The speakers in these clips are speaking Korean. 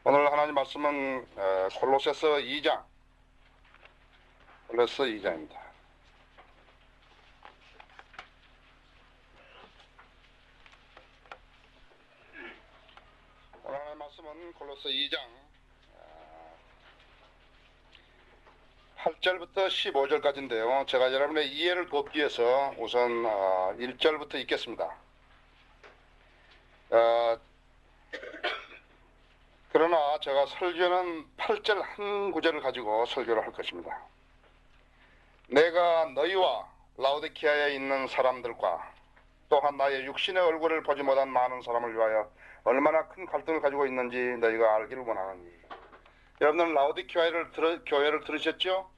오늘 하나님 말씀은 골로새서 2장, 골로새 2장입니다. 오늘 하나님 말씀은 골로새 2장 8절부터 15절까지인데요. 제가 여러분의 이해를 돕기 위해서 우선 1절부터 읽겠습니다. 그러나 제가 설교는 8절 한 구절을 가지고 설교를 할 것입니다. 내가 너희와 라오디키아에 있는 사람들과 또한 나의 육신의 얼굴을 보지 못한 많은 사람을 위하여 얼마나 큰 갈등을 가지고 있는지 너희가 알기를 원하노니. 여러분들 라오디키아를 교회를 들으셨죠?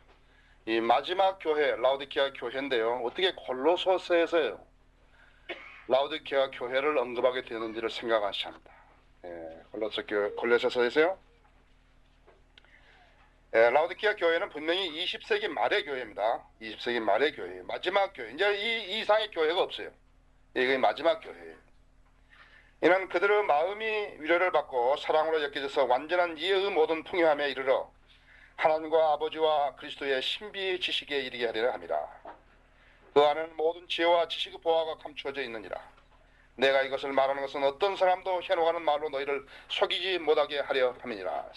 이 마지막 교회 라오디키아 교회인데요. 어떻게 골로새서에서요 라오디키아 교회를 언급하게 되는지를 생각하셔야 합니다. 골로새서에서요. 라오디키아 교회는 분명히 20세기 말의 교회입니다. 20세기 말의 교회예요. 마지막 교회. 이제 이 이상의 교회가 없어요. 이게 마지막 교회예요. 이는 그들의 마음이 위로를 받고 사랑으로 엮여져서 완전한 이해의 모든 풍요함에 이르러 하나님과 아버지와 그리스도의 신비 지식에 이르게 하리라 함이라. 그 안에는 모든 지혜와 지식의 보화가 감추어져 있느니라. 내가 이것을 말하는 것은 어떤 사람도 현혹하는 말로 너희를 속이지 못하게 하려 함이니라.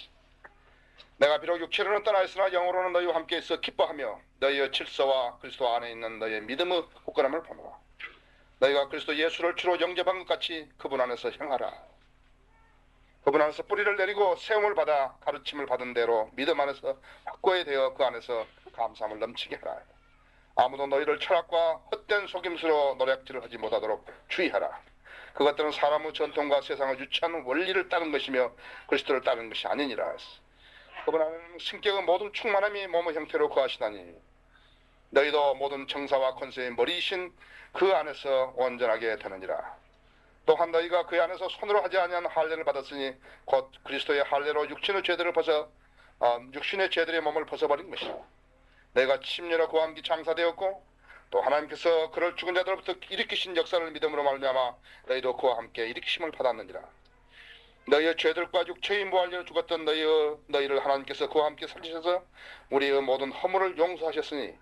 내가 비록 육체로는 떠나 있으나 영으로는 너희와 함께 있어 기뻐하며 너희의 질서와 그리스도 안에 있는 너희의 믿음의 굳건함을 보노라. 너희가 그리스도 예수를 주로 영접한 것 같이 그분 안에서 행하라. 그분 안에서 뿌리를 내리고 세움을 받아 가르침을 받은 대로 믿음 안에서 확고히 되어 그 안에서 감사함을 넘치게 하라. 아무도 너희를 철학과 헛된 속임수로 노략질을 하지 못하도록 주의하라. 그것들은 사람의 전통과 세상을 유치하는 원리를 따른 것이며 그리스도를 따른 것이 아니니라. 그분 안에는 성격의 모든 충만함이 몸의 형태로 거하시다니 너희도 모든 정사와 권세의 머리이신 그 안에서 온전하게 되느니라. 또한 너희가 그 안에서 손으로 하지 아니한 할례를 받았으니 곧 그리스도의 할례로 육신의 죄들의 몸을 벗어버린 것이라. 너희가 침례로 그와 함께 장사되었고 또 하나님께서 그를 죽은 자들로부터 일으키신 역사를 믿음으로 말미암아 너희도 그와 함께 일으키심을 받았느니라. 너희의 죄들과 육체의 무한리로 죽었던 너희를 하나님께서 그와 함께 살리셔서 우리의 모든 허물을 용서하셨으니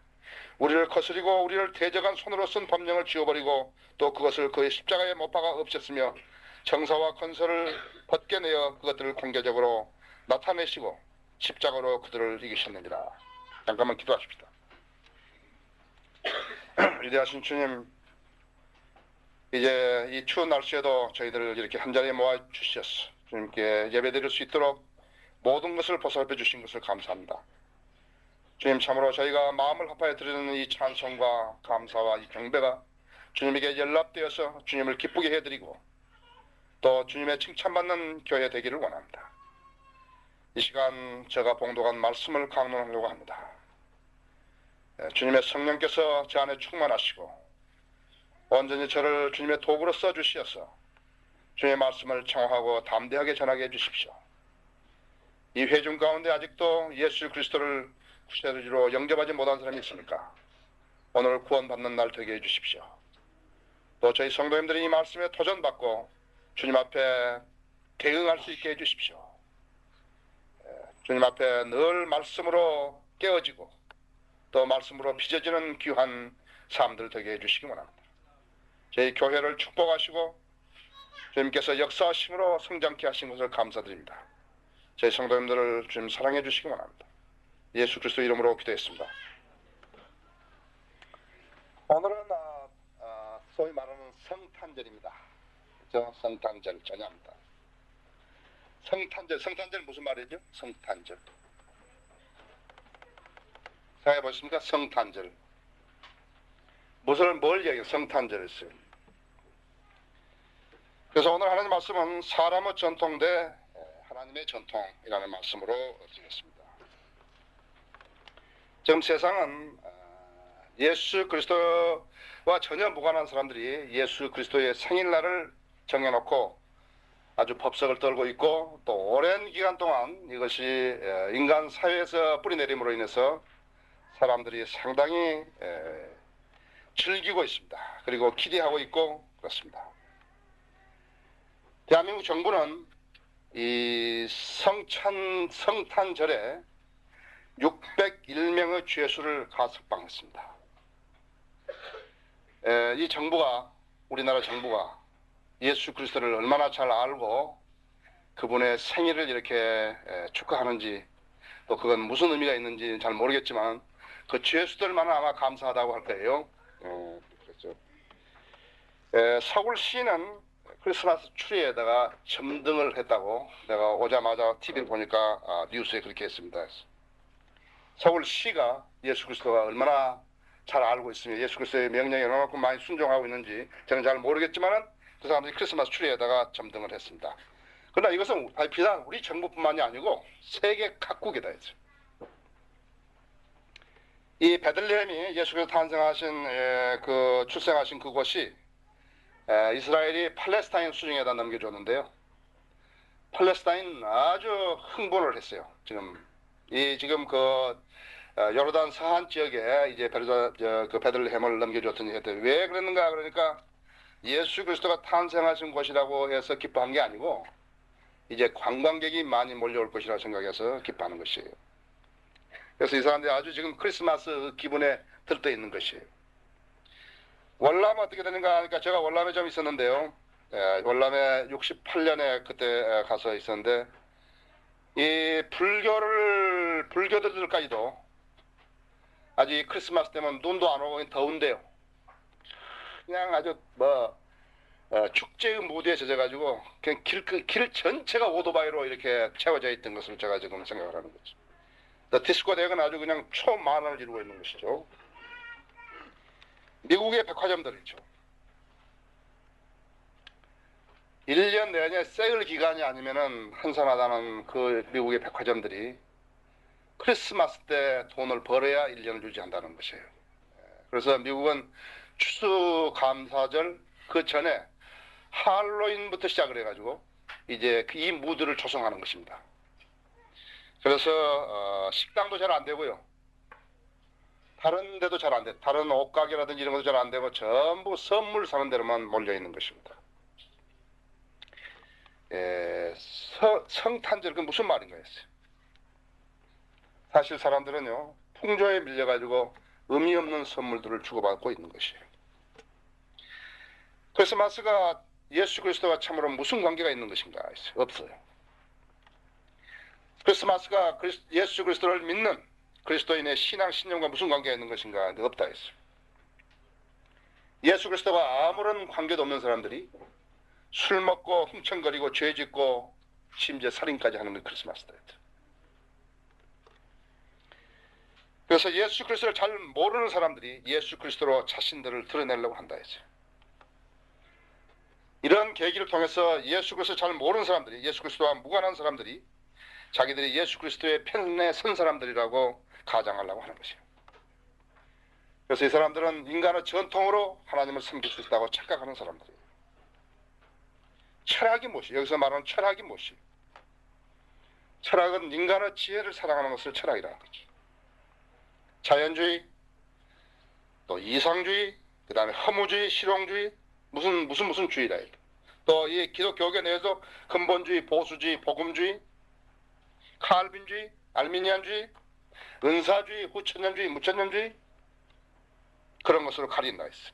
우리를 거스리고 우리를 대적한 손으로 쓴 법령을 지워버리고 또 그것을 그의 십자가에 못 박아 없앴으며 정사와 건설을 벗겨내어 그것들을 공개적으로 나타내시고 십자가로 그들을 이기셨느니라. 잠깐만 기도하십시다. 위대하신 주님, 이제 이 추운 날씨에도 저희들을 이렇게 한자리에 모아 주셨어. 주님께 예배드릴 수 있도록 모든 것을 보살펴 주신 것을 감사합니다. 주님, 참으로 저희가 마음을 합하여 드리는 이 찬송과 감사와 이 경배가 주님에게 연락되어서 주님을 기쁘게 해드리고 또 주님의 칭찬받는 교회 되기를 원합니다. 이 시간 제가 봉독한 말씀을 강론하려고 합니다. 주님의 성령께서 제 안에 충만하시고 온전히 저를 주님의 도구로 써주시어서 주님의 말씀을 청하고 담대하게 전하게 해주십시오. 이 회중 가운데 아직도 예수 그리스도를 구세주로 영접하지 못한 사람이 있습니까? 오늘 구원받는 날 되게 해주십시오. 또 저희 성도님들이 이 말씀에 도전받고 주님 앞에 대응할 수 있게 해주십시오. 주님 앞에 늘 말씀으로 깨어지고 또 말씀으로 빚어지는 귀한 삶들 되게 해주시기 원합니다. 저희 교회를 축복하시고 주님께서 역사하심으로 성장케 하신 것을 감사드립니다. 저희 성도님들을 주님 사랑해 주시기 원합니다. 예수 그리스도 이름으로 기도했습니다. 오늘은 소위 말하는 성탄절입니다. 그렇죠? 성탄절 전야입니다. 성탄절 무슨 말이죠? 성탄절. 생각해 보십니까? 성탄절. 뭘 얘기해요? 성탄절에서요. 그래서 오늘 하나님 말씀은 사람의 전통 대 하나님의 전통이라는 말씀으로 드리겠습니다. 지금 세상은 예수 그리스도와 전혀 무관한 사람들이 예수 그리스도의 생일날을 정해놓고 아주 법석을 떨고 있고 또 오랜 기간 동안 이것이 인간 사회에서 뿌리내림으로 인해서 사람들이 상당히 즐기고 있습니다. 그리고 기대하고 있고 그렇습니다. 대한민국 정부는 이 성탄절에 601명의 죄수를 가석방했습니다. 이 정부가, 우리나라 정부가 예수 그리스도를 얼마나 잘 알고 그분의 생일을 이렇게 축하하는지, 또 그건 무슨 의미가 있는지 잘 모르겠지만 그 죄수들만 아마 감사하다고 할 거예요. 그렇죠. 서울시는 크리스마스 추리에다가 점등을 했다고 내가 오자마자 TV를 보니까 뉴스에 그렇게 했습니다. 서울시가 예수 그리스도가 얼마나 잘 알고 있으며 예수 그리스도의 명령에 얼마만큼 많이 순종하고 있는지 저는 잘 모르겠지만은 그 사람들이 크리스마스 추리에다가 점등을 했습니다. 그러나 이것은 비단 우리 정부뿐만이 아니고 세계 각국에다 했어요. 이 베들레헴이 예수께서 탄생하신 그 출생하신 그곳이 이스라엘이 팔레스타인 수중에다 넘겨줬는데요. 팔레스타인 아주 흥분을 했어요. 지금 그 요르단 서한 지역에 이제 그 베들레헴을 넘겨줬더니 왜 그랬는가 그러니까 예수 그리스도가 탄생하신 곳이라고 해서 기뻐한 게 아니고 이제 관광객이 많이 몰려올 것이라 생각해서 기뻐하는 것이에요. 그래서 이 사람들이 아주 지금 크리스마스 기분에 들떠 있는 것이에요. 월남 어떻게 되는가 하니까 제가 월남에 좀 있었는데요. 월남에 68년에 그때 가서 있었는데 이 불교들까지도 아직 크리스마스 때면 눈도 안 오고 더운데요. 그냥 아주 축제의 무대에 젖어가지고 그냥 길 전체가 오토바이로 이렇게 채워져 있던 것을 제가 지금 생각을 하는 거죠. 디스코 대회는 아주 그냥 초만을 이루고 있는 것이죠. 미국의 백화점들 있죠. 1년 내내 세일 기간이 아니면은 한산하다는 그 미국의 백화점들이 크리스마스 때 돈을 벌어야 1년을 유지한다는 것이에요. 그래서 미국은 추수감사절 그 전에 할로윈부터 시작을 해가지고 이제 이 무드를 조성하는 것입니다. 그래서 식당도 잘 안 되고요. 다른 데도 잘 안 돼. 다른 옷가게라든지 이런 것도 잘 안 되고 전부 선물 사는 데로만 몰려 있는 것입니다. 성탄절 그 무슨 말인가 했어요. 사실 사람들은요 풍조에 밀려가지고 의미 없는 선물들을 주고받고 있는 것이에요. 크리스마스가 예수 그리스도와 참으로 무슨 관계가 있는 것인가 했어요. 없어요. 크리스마스가 예수 그리스도를 믿는 그리스도인의 신앙 신념과 무슨 관계가 있는 것인가? 없다 했어요. 예수 그리스도와 아무런 관계도 없는 사람들이 술 먹고 흥청거리고 죄 짓고 심지어 살인까지 하는 게 크리스마스다 했죠. 그래서 예수 그리스도를 잘 모르는 사람들이 예수 그리스도로 자신들을 드러내려고 한다 했어요. 이런 계기를 통해서 예수 그리스도를 잘 모르는 사람들이, 예수 그리스도와 무관한 사람들이 자기들이 예수 그리스도의 편에 선 사람들이라고 가장하려고 하는 것이에요. 그래서 이 사람들은 인간의 전통으로 하나님을 섬길 수 있다고 착각하는 사람들이에요. 철학이 무엇이에요? 여기서 말하는 철학이 무엇이에요? 철학은 인간의 지혜를 사랑하는 것을 철학이라는 거죠. 자연주의, 또 이상주의, 그 다음에 허무주의, 실용주의, 무슨 주의다. 또 이 기독교계 내에서 근본주의, 보수주의, 복음주의, 칼빈주의, 알미니안주의, 은사주의, 후천년주의, 무천년주의 그런 것으로 가린다 했어요.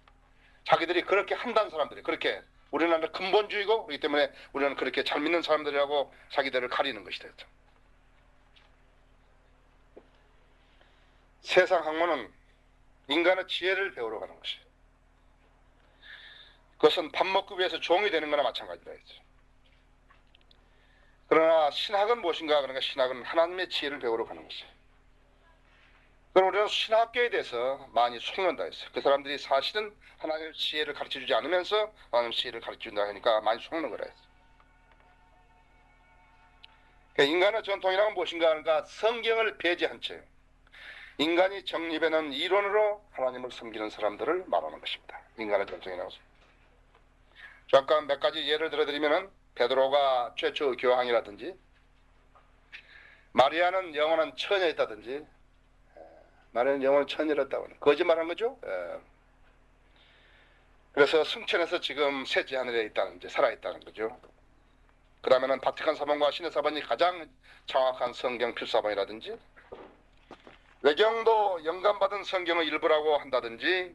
자기들이 그렇게 한다는 사람들이 그렇게 우리나라는 근본주의고 그렇기 때문에 우리는 그렇게 잘 믿는 사람들이라고 자기들을 가리는 것이다. 세상 학문은 인간의 지혜를 배우러 가는 것이에요. 그것은 밥 먹기 위해서 종이 되는 거나 마찬가지다 했죠. 그러나 신학은 무엇인가? 그러니까 신학은 하나님의 지혜를 배우러 가는 것이에요. 그럼 우리는 신학교에 대해서 많이 속는다 했어요. 그 사람들이 사실은 하나님의 지혜를 가르쳐주지 않으면서 하나님의 지혜를 가르쳐준다 하니까 많이 속는 거라 했어요. 그러니까 인간의 전통이란 무엇인가? 그러니까 성경을 배제한 채 인간이 정립해놓은 이론으로 하나님을 섬기는 사람들을 말하는 것입니다. 인간의 전통이라고. 잠깐 몇 가지 예를 들어드리면은 베드로가 최초 교황이라든지 마리아는 영원한 처녀였다든지 마리아는 영원한 처녀였다고 거짓말한 거죠. 그래서 승천해서 지금 셋째 하늘에 있다는 살아있다는 거죠. 그 다음에는 바티칸 사본과 신의 사본이 가장 정확한 성경 필사본이라든지, 외경도 영감받은 성경의 일부라고 한다든지,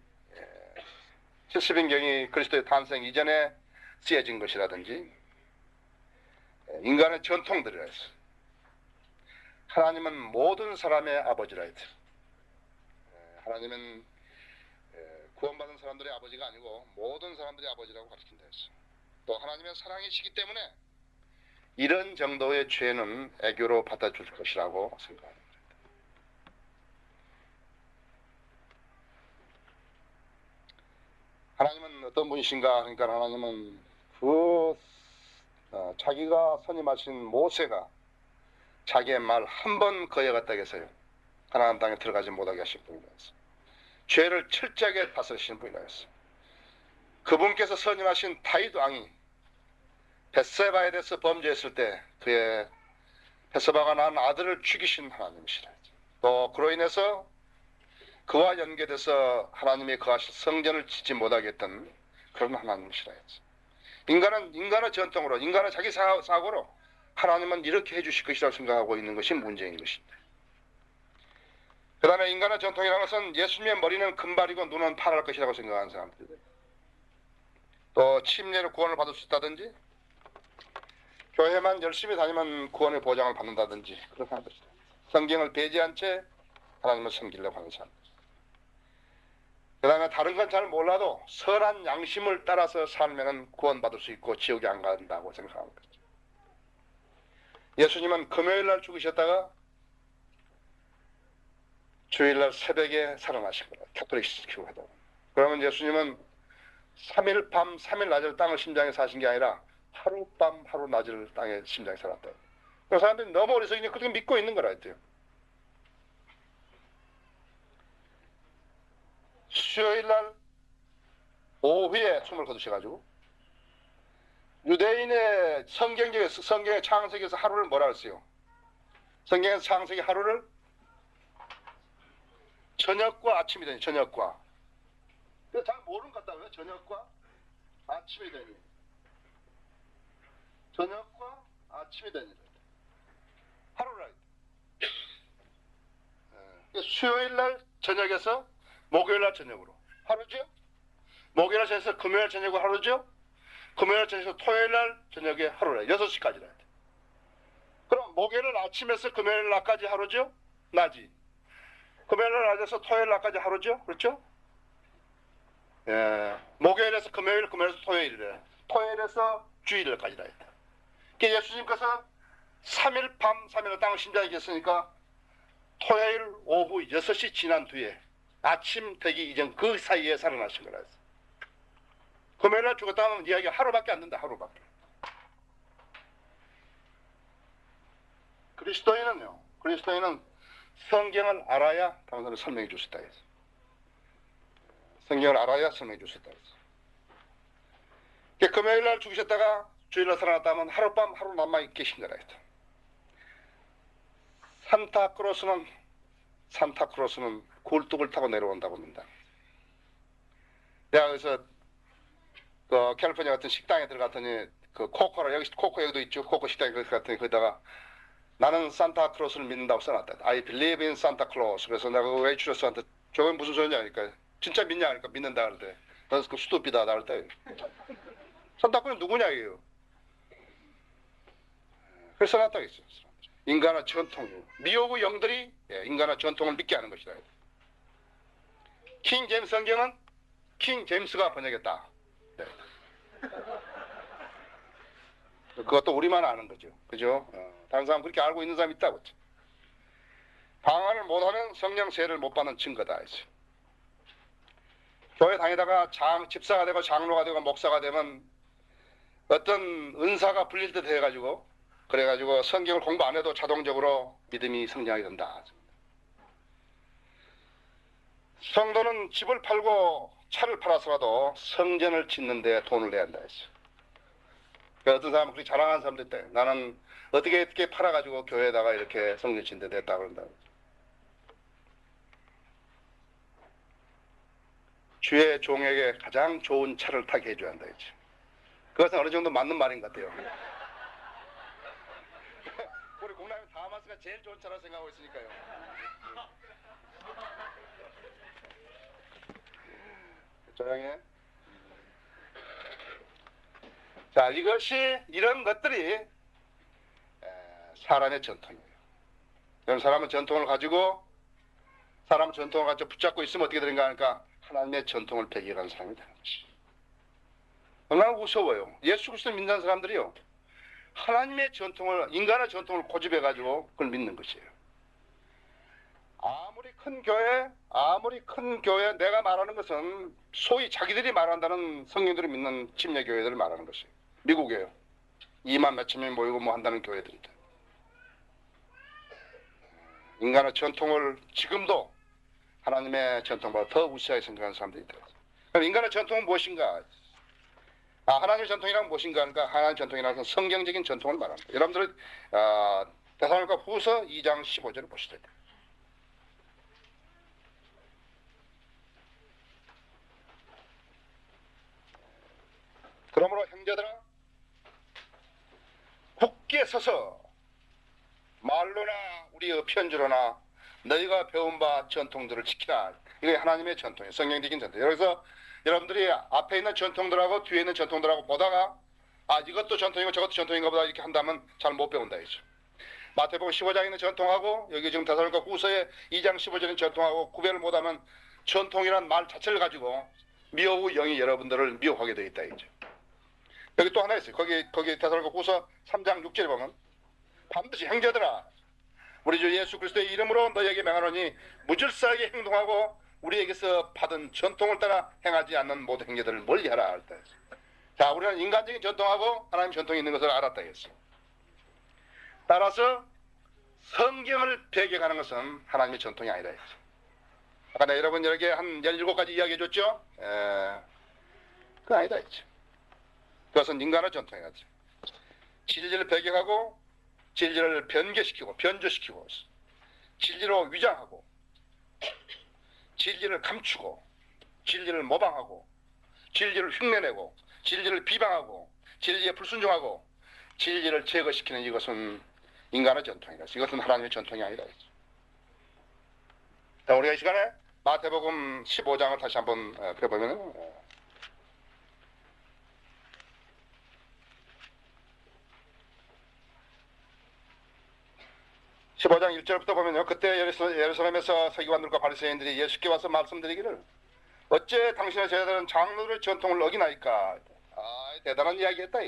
70인경이 그리스도의 탄생 이전에 쓰여진 것이라든지, 인간의 전통들이라 해서 하나님은 모든 사람의 아버지라 했죠. 하나님은 구원받은 사람들의 아버지가 아니고 모든 사람들의 아버지라고 가르친다 했어. 또 하나님의 사랑이시기 때문에 이런 정도의 죄는 애교로 받아줄 것이라고 생각합니다. 하나님은 어떤 분이신가? 그러니까 하나님은 자기가 선임하신 모세가 자기의 말 한 번 거역했다고 해서요, 하나님 땅에 들어가지 못하게 하신 분이라 했어. 죄를 철저하게 다스리시는 분이라 했어. 그분께서 선임하신 다윗 왕이 벳세바에 대해서 범죄했을 때 그의 벳세바가 낳은 아들을 죽이신 하나님이시라 했죠. 또 그로 인해서 그와 연계돼서 하나님이 거하실 성전을 짓지 못하게 했던 그런 하나님이시라 했죠. 인간의 전통으로, 인간의 자기 사고로 하나님은 이렇게 해주실 것이라고 생각하고 있는 것이 문제인 것입니다. 그 다음에 인간의 전통이라는 것은 예수님의 머리는 금발이고 눈은 파랄 것이라고 생각하는 사람들이에요. 또 침례로 구원을 받을 수 있다든지, 교회만 열심히 다니면 구원의 보장을 받는다든지 그렇게 하는 것이다. 성경을 배제한 채 하나님을 섬기려고 하는 사람들. 그 다음에 다른 건 잘 몰라도 선한 양심을 따라서 살면 구원받을 수 있고 지옥에 안 간다고 생각하는 거죠. 예수님은 금요일날 죽으셨다가 주일날 새벽에 살아나신 거예요. 캐톨릭 교회도. 그러면 예수님은 3일 밤 3일 낮을 땅을 심장에 사신 게 아니라 하루 밤 하루 낮을 땅에 심장에 살았다. 그 사람들이 너무 어리석으니 그렇게 믿고 있는 거라 했대요. 수요일날 오후에 숨을 거두셔가지고 유대인의 성경의 창세기에서 하루를 뭐라 했어요? 성경에서 창세기 하루를 저녁과 아침이 되니, 저녁과. 잘 모르는 것 같다고요? 저녁과 아침이 되니. 저녁과 아침이 되니. 하루라. 수요일날 저녁에서 목요일날 저녁으로. 하루죠? 목요일날 저녁에서 금요일 저녁으로 하루죠? 금요일 저녁에서 토요일날 저녁에 하루라. 6시까지라. 그럼 목요일 아침에서 금요일 낮까지 하루죠? 낮이. 금요일 낮에서 토요일 낮까지 하루죠? 그렇죠? 예. 목요일에서 금요일, 금요일에서 토요일이래. 토요일에서 주일까지라 했다. 그러니까 예수님께서 3일 밤, 3일 땅을 심장에 계셨으니까 토요일 오후 6시 지난 뒤에 아침 되기 이전 그 사이에 살아나신 거라 했어. 금요일날 죽었다 하면 이야기가 하루밖에 안 된다. 하루밖에. 그리스도인은 성경을 알아야 당신을 설명해 줄 수 있다 했어. 성경을 알아야 설명해 줄 수 있다 했어. 금요일날 죽으셨다가 주일날 살아났다면 하룻밤 하루 남아 계신 거라 했어. 산타크로스는 굴뚝을 타고 내려온다고 합니다. 내가 그래서 그 캘리포니아 같은 식당에 들어갔더니 그 코코라 여기 코코 여기도 있죠. 코코 식당에 들어갔더니 거기다가 나는 산타크로스를 믿는다고 써놨다. I believe in Santa Claus. 그래서 내가 그 웨이트레스한테 저건 무슨 소리냐 하니까 진짜 믿냐 하니까 믿는다 그럴 때 너는 그 스투피다 나를 때 산타크로스 누구냐 이게요. 그래서 써놨다 했어. 인간의 전통, 미혹의 영들이 인간의 전통을 믿게 하는 것이다. 킹 제임스 성경은 킹 제임스가 번역했다. 네. 그것도 우리만 아는 거죠. 그죠? 다른 사람 그렇게 알고 있는 사람이 있다고 했죠. 방언을 못하면 성령 세례를 못 받는 증거다 했어요. 교회 다니다가 집사가 되고 장로가 되고 목사가 되면 어떤 은사가 불릴 듯 해가지고 그래가지고 성경을 공부 안 해도 자동적으로 믿음이 성장하게 된다. 성도는 집을 팔고 차를 팔아서라도 성전을 짓는 데 돈을 내야 한다 했어요. 어떤 사람은 그렇게 자랑하는 사람들 있다. 나는 어떻게 팔아가지고 교회에다가 이렇게 성전 짓는 데 냈다 그런다. 주의 종에게 가장 좋은 차를 타게 해줘야 한다 했죠. 그것은 어느 정도 맞는 말인 것 같아요. 제가 제일 좋은 차라 생각하고 있으니까요. 조용해. 자, 이런 것들이 사람의 전통이에요. 그럼 사람은 전통을 가지고 붙잡고 있으면 어떻게 되는가 하니까 하나님의 전통을 배격하는 사람이 되는 것이. 얼마나 무서워요. 예수 그리스도를 믿는 사람들이요, 하나님의 전통을, 인간의 전통을 고집해가지고 그걸 믿는 것이에요. 아무리 큰 교회, 내가 말하는 것은 소위 자기들이 말한다는 성령들이 믿는 침례교회들을 말하는 것이에요. 미국에요. 2만 몇천 명이 모이고 뭐 한다는 교회들인데. 인간의 전통을 지금도 하나님의 전통보다 더 우수하게 생각하는 사람들이 있다. 그럼 인간의 전통은 무엇인가? 하나님의 전통이란 무엇인가 하니까 하나님의 전통이라는 것은 성경적인 전통을 말합니다. 여러분들은 데살로니가 후서 2장 15절을 보시죠. 그러므로 형제들아, 굳게 서서 말로나 우리의 편지로나 너희가 배운 바 전통들을 지키라. 이게 하나님의 전통이에요. 성경적인 전통. 그래서 여러분들이 앞에 있는 전통들하고 뒤에 있는 전통들하고 보다가 이것도 전통이고 저것도 전통인가 보다 이렇게 한다면 잘 못 배운다 이죠. 마태복음 15장에 있는 전통하고 여기 지금 데살로니가 후서의 2장 15절인 전통하고 구별을 못하면 전통이란 말 자체를 가지고 미혹의 영이 여러분들을 미혹하게 되어 있다 이죠. 여기 또 하나 있어요. 거기 데살로니가 후서 3장 6절에 보면 반드시 형제들아, 우리 주 예수 그리스도의 이름으로 너희에게 명하노니 무질서하게 행동하고 우리에게서 받은 전통을 따라 행하지 않는 모든 행위들을 멀리하라 할때. 자, 우리는 인간적인 전통하고 하나님 전통이 있는 것을 알았다 했어. 따라서 성경을 배격하는 것은 하나님의 전통이 아니다 했어. 아까 내가 여러분에게 한 17가지 이야기해 줬죠? 그건 아니다 했죠. 그것은 인간의 전통이다. 진리를 배격하고 진리를 변개시키고 변조시키고 진리로 위장하고 진리를 감추고 진리를 모방하고 진리를 흉내내고 진리를 비방하고 진리에 불순종하고 진리를 제거시키는 이것은 인간의 전통이다. 이것은 하나님의 전통이 아니다. 자, 우리가 이 시간에 마태복음 15장을 다시 한번 펴보면 15장 1절부터 보면요. 그때 예루살렘에서 서기관들과 바리새인들이 예수께 와서 말씀드리기를 어째 당신의 제자들은 장로들의 전통을 어기나이까. 대단한 이야기했다.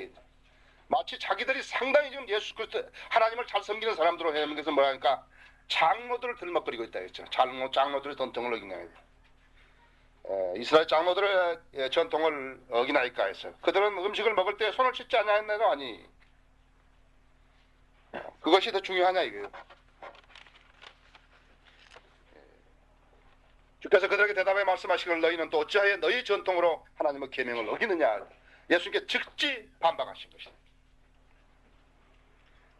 마치 자기들이 상당히 지금 예수 그리스도 하나님을 잘 섬기는 사람들로 해놓은 것은 뭐라니까 장로들을 들먹거리고 있다 했죠. 장로들의 전통을 어기나이까. 이스라엘 장로들의 전통을 어기나이까 했어요. 그들은 음식을 먹을 때 손을 씻지 않냐는 아니. 그것이 더 중요하냐 이거예요. 주께서 그들에게 대답해 말씀하시기를 너희는 또 어찌하여 너희 전통으로 하나님의 계명을 어기느냐. 예수님께 즉시 반박하신 것입니다.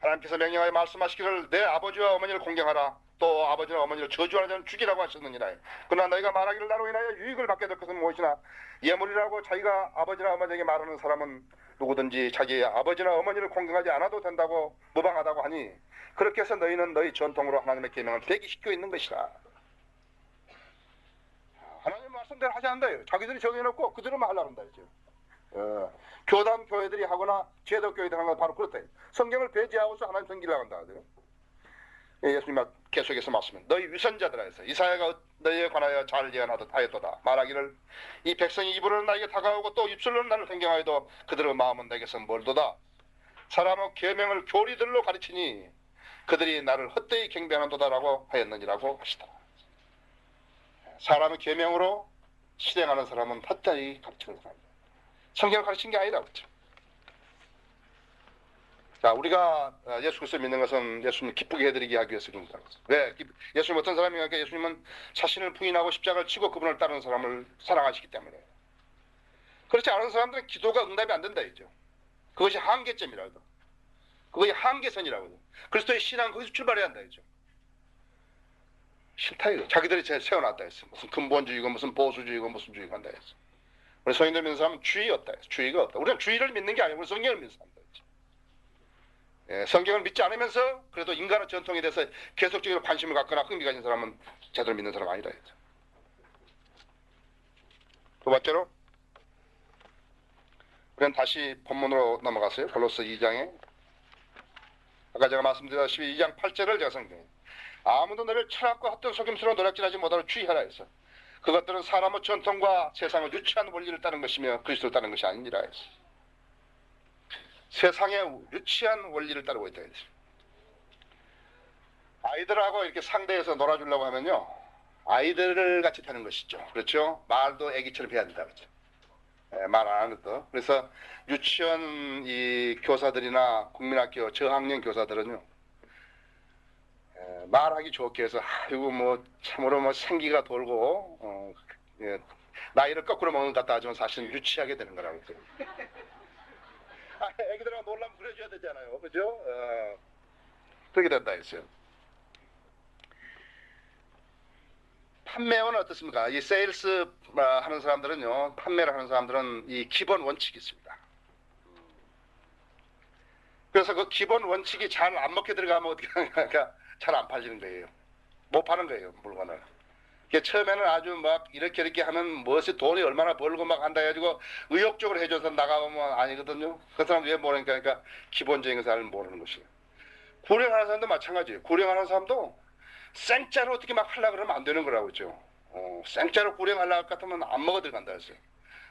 하나님께서 명령하여 말씀하시기를 내 아버지와 어머니를 공경하라. 또 아버지와 어머니를 저주하는 자는 죽이라고 하셨느니라. 그러나 너희가 말하기를 나로 인하여 유익을 받게 될 것은 무엇이나 예물이라고 자기가 아버지나 어머니에게 말하는 사람은 누구든지 자기 아버지나 어머니를 공경하지 않아도 된다고 무방하다고 하니 그렇게 해서 너희는 너희 전통으로 하나님의 계명을 배기시키고 있는 것이라. 하나님의 말씀대로 하지 않는다. 자기들이 정해놓고 그대로만 하려고 한다. 교단 교회들이 하거나 제도 교회들이 하는 건 바로 그렇다. 성경을 배제하고서 하나님 섬기려고 한다. 예수님이 계속해서 말씀합니다. 너희 위선자들아 해서 이사야가 너희에 관하여 잘 예언하듯 하였도다. 말하기를 이 백성이 입으로는 나에게 다가오고 또 입술로는 나를 존경하여도 그들의 마음은 내게서 멀도다. 사람의 계명을 교리들로 가르치니 그들이 나를 헛되이 경배하는도다라고 하였느니라고 하시더라. 사람의 계명으로 실행하는 사람은 헛되이 가르치는 사람이다. 성경을 가르친 게 아니다. 그렇죠? 자, 우리가 예수 그리스도를 믿는 것은 예수님을 기쁘게 해드리게 하기 위해서 그런 거다. 왜? 예수님 어떤 사람이니까 예수님은 자신을 부인하고 십자가를 치고 그분을 따르는 사람을 사랑하시기 때문에. 그렇지 않은 사람들은 기도가 응답이 안 된다 했죠. 그것이 한계점이라고. 그것이 한계선이라고. 그리스도의 신앙 거기서 출발해야 한다 했죠. 싫다 이거. 자기들이 세워놨다 했어. 무슨 근본주의고 무슨 보수주의고 무슨 주의가 한다 했어. 우리 성인들 믿는 사람은 주의 없다 했어. 주의가 없다. 우리는 주의를 믿는 게 아니고 우리 성경을 믿는 사람이다 했죠. 성경을 믿지 않으면서 그래도 인간의 전통에 대해서 계속적으로 관심을 갖거나 흥미가 있는 사람은 제대로 믿는 사람 아니다. 두 번째로 우리는 다시 본문으로 넘어갔어요. 골로새 2장에 아까 제가 말씀드렸다시피 2장 8절을 제가 성경에 아무도 너를 철학과 헛된 속임수로 노략질하지 못하도록 주의하라 했어. 그것들은 사람의 전통과 세상의 유치한 원리를 따른 것이며 그리스도를 따른 것이 아니니라 했어. 세상의 유치한 원리를 따르고 있다 했어. 아이들하고 이렇게 상대해서 놀아주려고 하면요, 아이들을 같이 되는 것이죠. 그렇죠? 말도 애기처럼 해야 된다 그렇죠. 말 안 하는 것도. 그래서 유치원 이 교사들이나 국민학교 저학년 교사들은요, 말하기 좋게 해서 아이고 뭐 참으로 뭐 생기가 돌고 나이를 거꾸로 먹는 것 같다 하지만 사실은 유치하게 되는 거라고. 애기들하고 놀라면 그래줘야 되잖아요, 그죠? 그렇게 된다 했어요. 판매원은 어떻습니까? 이 세일스 하는 사람들은요, 판매를 하는 사람들은 이 기본 원칙이 있습니다. 그래서 그 기본 원칙이 잘 안 먹혀 들어가면 어떻게 하니까 잘 안 팔리는 거예요. 못 파는 거예요, 물건을. 처음에는 아주 막 이렇게 하면 무엇이 돈이 얼마나 벌고 막 한다 해가지고 의욕적으로 해줘서 나가보면 아니거든요. 그 사람 왜 모르니까 그러니까 기본적인 것을 모르는 것이에요. 구령하는 사람도 마찬가지예요. 구령하는 사람도 생짜로 어떻게 막 하려고 그러면 안 되는 거라고 했죠. 생짜로 구령하려고 같으면 안 먹어 들어간다 했어요.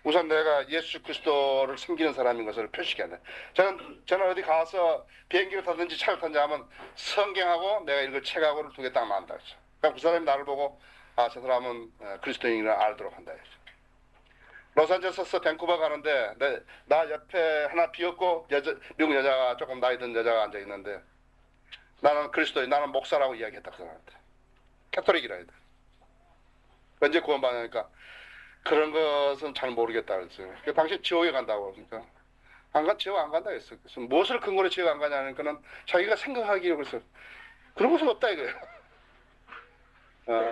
우선 내가 예수 그리스도를 섬기는 사람인 것을 표시해야 돼. 저는 어디 가서 비행기를 타든지 차를 타든지 하면 성경하고 내가 읽을 책하고를 두 개 딱 만다 했어. 그러니까 그 사람이 나를 보고 아, 저 사람은 그리스도인을 알도록 한다 했어. 로스앤젤레스 밴쿠버 가는데 나 옆에 하나 비었고 미국 여자가 조금 나이 든 여자가 앉아 있는데 나는 그리스도인, 나는 목사라고 이야기했다 그 사람한테. 캐토릭이라 해야 돼. 언제 구원받으니까 그런 것은 잘 모르겠다 그랬어요. 당신 지옥에 간다고 그러니까 지옥 안 간다 했어. 그래서 무엇을 근거로 지옥 안 가냐니까는 자기가 생각하기로 그래서 그런 것은 없다 이거예요.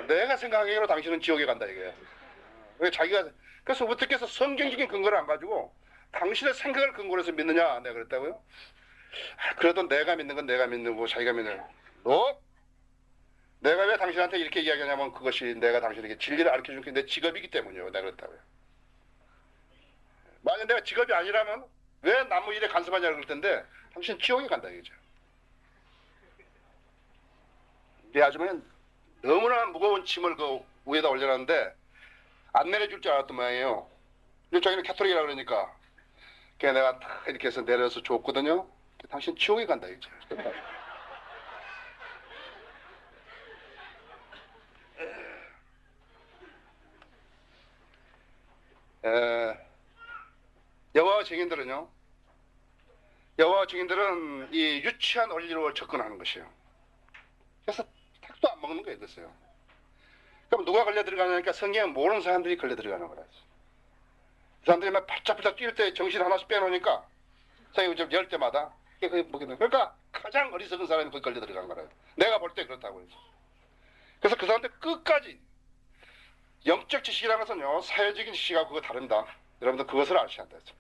내가 생각하기로 당신은 지옥에 간다 이거예요. 그래서 어떻게 해서 성경적인 근거를 안 가지고 당신의 생각을 근거로 해서 믿느냐 내가 그랬다고요. 그래도 내가 믿는 건 내가 믿는 거고 자기가 믿는 거. 너? 내가 왜 당신한테 이렇게 이야기하냐면 그것이 내가 당신에게 진리를 가르쳐준 게 내 직업이기 때문이에요. 내가 그랬다고요. 만약 내가 직업이 아니라면 왜 나무 일에 간섭하냐고 그럴 텐데 당신 지옥에 간다 이거죠. 이 아주머니는 너무나 무거운 짐을 그 위에다 올려놨는데 안 내려줄 줄 알았던 모양이에요. 자기는 캐토릭이라 그러니까 그냥 내가 탁 이렇게 해서 내려서 줬거든요. 당신 지옥에 간다 이거죠. 여호와 증인들은 이 유치한 원리로 접근하는 것이에요. 그래서 택도 안 먹는 거예요. 그랬어요. 그럼 누가 걸려 들어가냐니까 성경 모르는 사람들이 걸려 들어가는 거라. 그 사람들이 막 바짝바짝 뛸 때 정신 하나씩 빼놓으니까 성경을 좀 열 때마다 그게 보게 되는. 그러니까 가장 어리석은 사람이 거기 걸려 들어간 거라. 내가 볼 때 그렇다고 해서. 그래서 그 사람들 끝까지 영적 지식이라는 것은요 사회적인 지식하고 그거 다릅니다. 여러분들 그것을 아셔야 한다 했죠.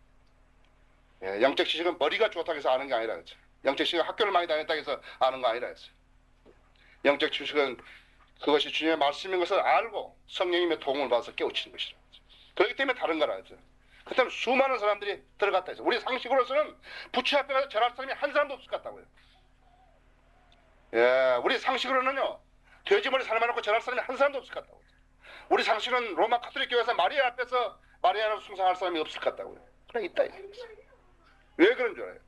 영적 지식은 머리가 좋다고 해서 아는 게 아니라 했죠. 영적 지식은 학교를 많이 다녔다고 해서 아는 거 아니라 했어요. 영적 지식은 그것이 주님의 말씀인 것을 알고 성령님의 도움을 받아서 깨우치는 것이라. 그렇기 때문에 다른 거라 했죠. 그 때문에 수많은 사람들이 들어갔다 해서 우리 상식으로서는 부처 앞에 가서 절할 사람이 한 사람도 없을 것 같다고요. 우리 상식으로는요 돼지머리 삶아놓고 절할 사람이 한 사람도 없을 것 같다고요. 우리 상식은 로마 카톨릭 교회에서 마리아 앞에서 마리아를 숭상할 사람이 없을 것 같다고요. 그냥 있다 이거예요. 왜 그런 줄 알아요?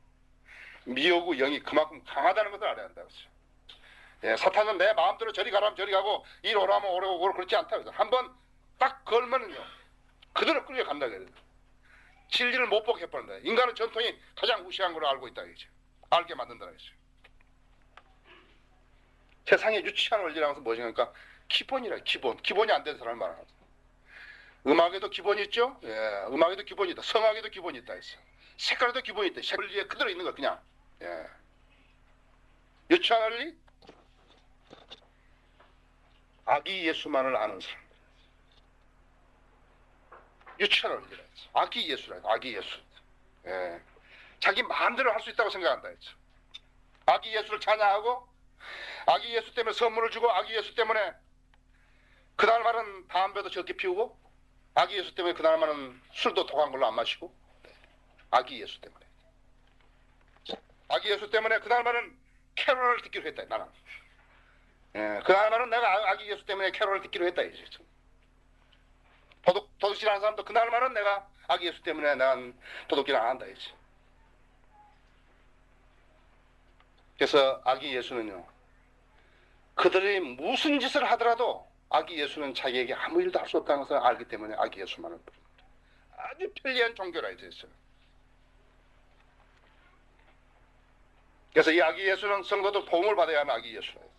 미혹의 영이 그만큼 강하다는 것을 알아야 한다고 했어요. 사탄은 내 마음대로 저리 가라면 저리 가고 이리 오라면 오고 그렇지 않다고 했어요. 한번 딱 걸면은요 그대로 끌려간다 그래요. 진리를 못 보게 해버린다. 인간의 전통이 가장 무시한 걸 알고 있다 이거죠. 알게 만든다 이거죠. 세상에 유치한 원리라는 것은 무엇인가? 기본이라. 기본이 안 된 사람을 말하는 거죠. 음악에도 기본이 있죠. 음악에도 기본이 있다. 성악에도 기본이 있다 했어. 색깔에도 기본이 있다. 원리에 그대로 있는 거 그냥. 유치한 원리? 아기 예수만을 아는 사람. 유치한 원리라 했어. 아기 예수라. 아기 예수. 자기 마음대로 할 수 있다고 생각한다 했어. 아기 예수를 찬양하고 아기 예수 때문에 선물을 주고 아기 예수 때문에 그날만은 담배도 적게 피우고 아기 예수 때문에 그날만은 술도 독한 걸로 안 마시고 아기 예수 때문에 아기 예수 때문에 그날만은 캐롤을 듣기로 했다 나는. 예, 그날만은 내가 아기 예수 때문에 캐롤을 듣기로 했다 이제. 도둑질 하는 사람도 그날만은 내가 아기 예수 때문에 난 도둑질 안 한다 이제. 그래서 아기 예수는요, 그들이 무슨 짓을 하더라도 아기 예수는 자기에게 아무 일도 할 수 없다는 것을 알기 때문에 아기 예수만을 부릅니다. 아주 편리한 종교라 했어요. 그래서 이 아기 예수는 성도들 도움을 받아야 하는 아기 예수라 했어요.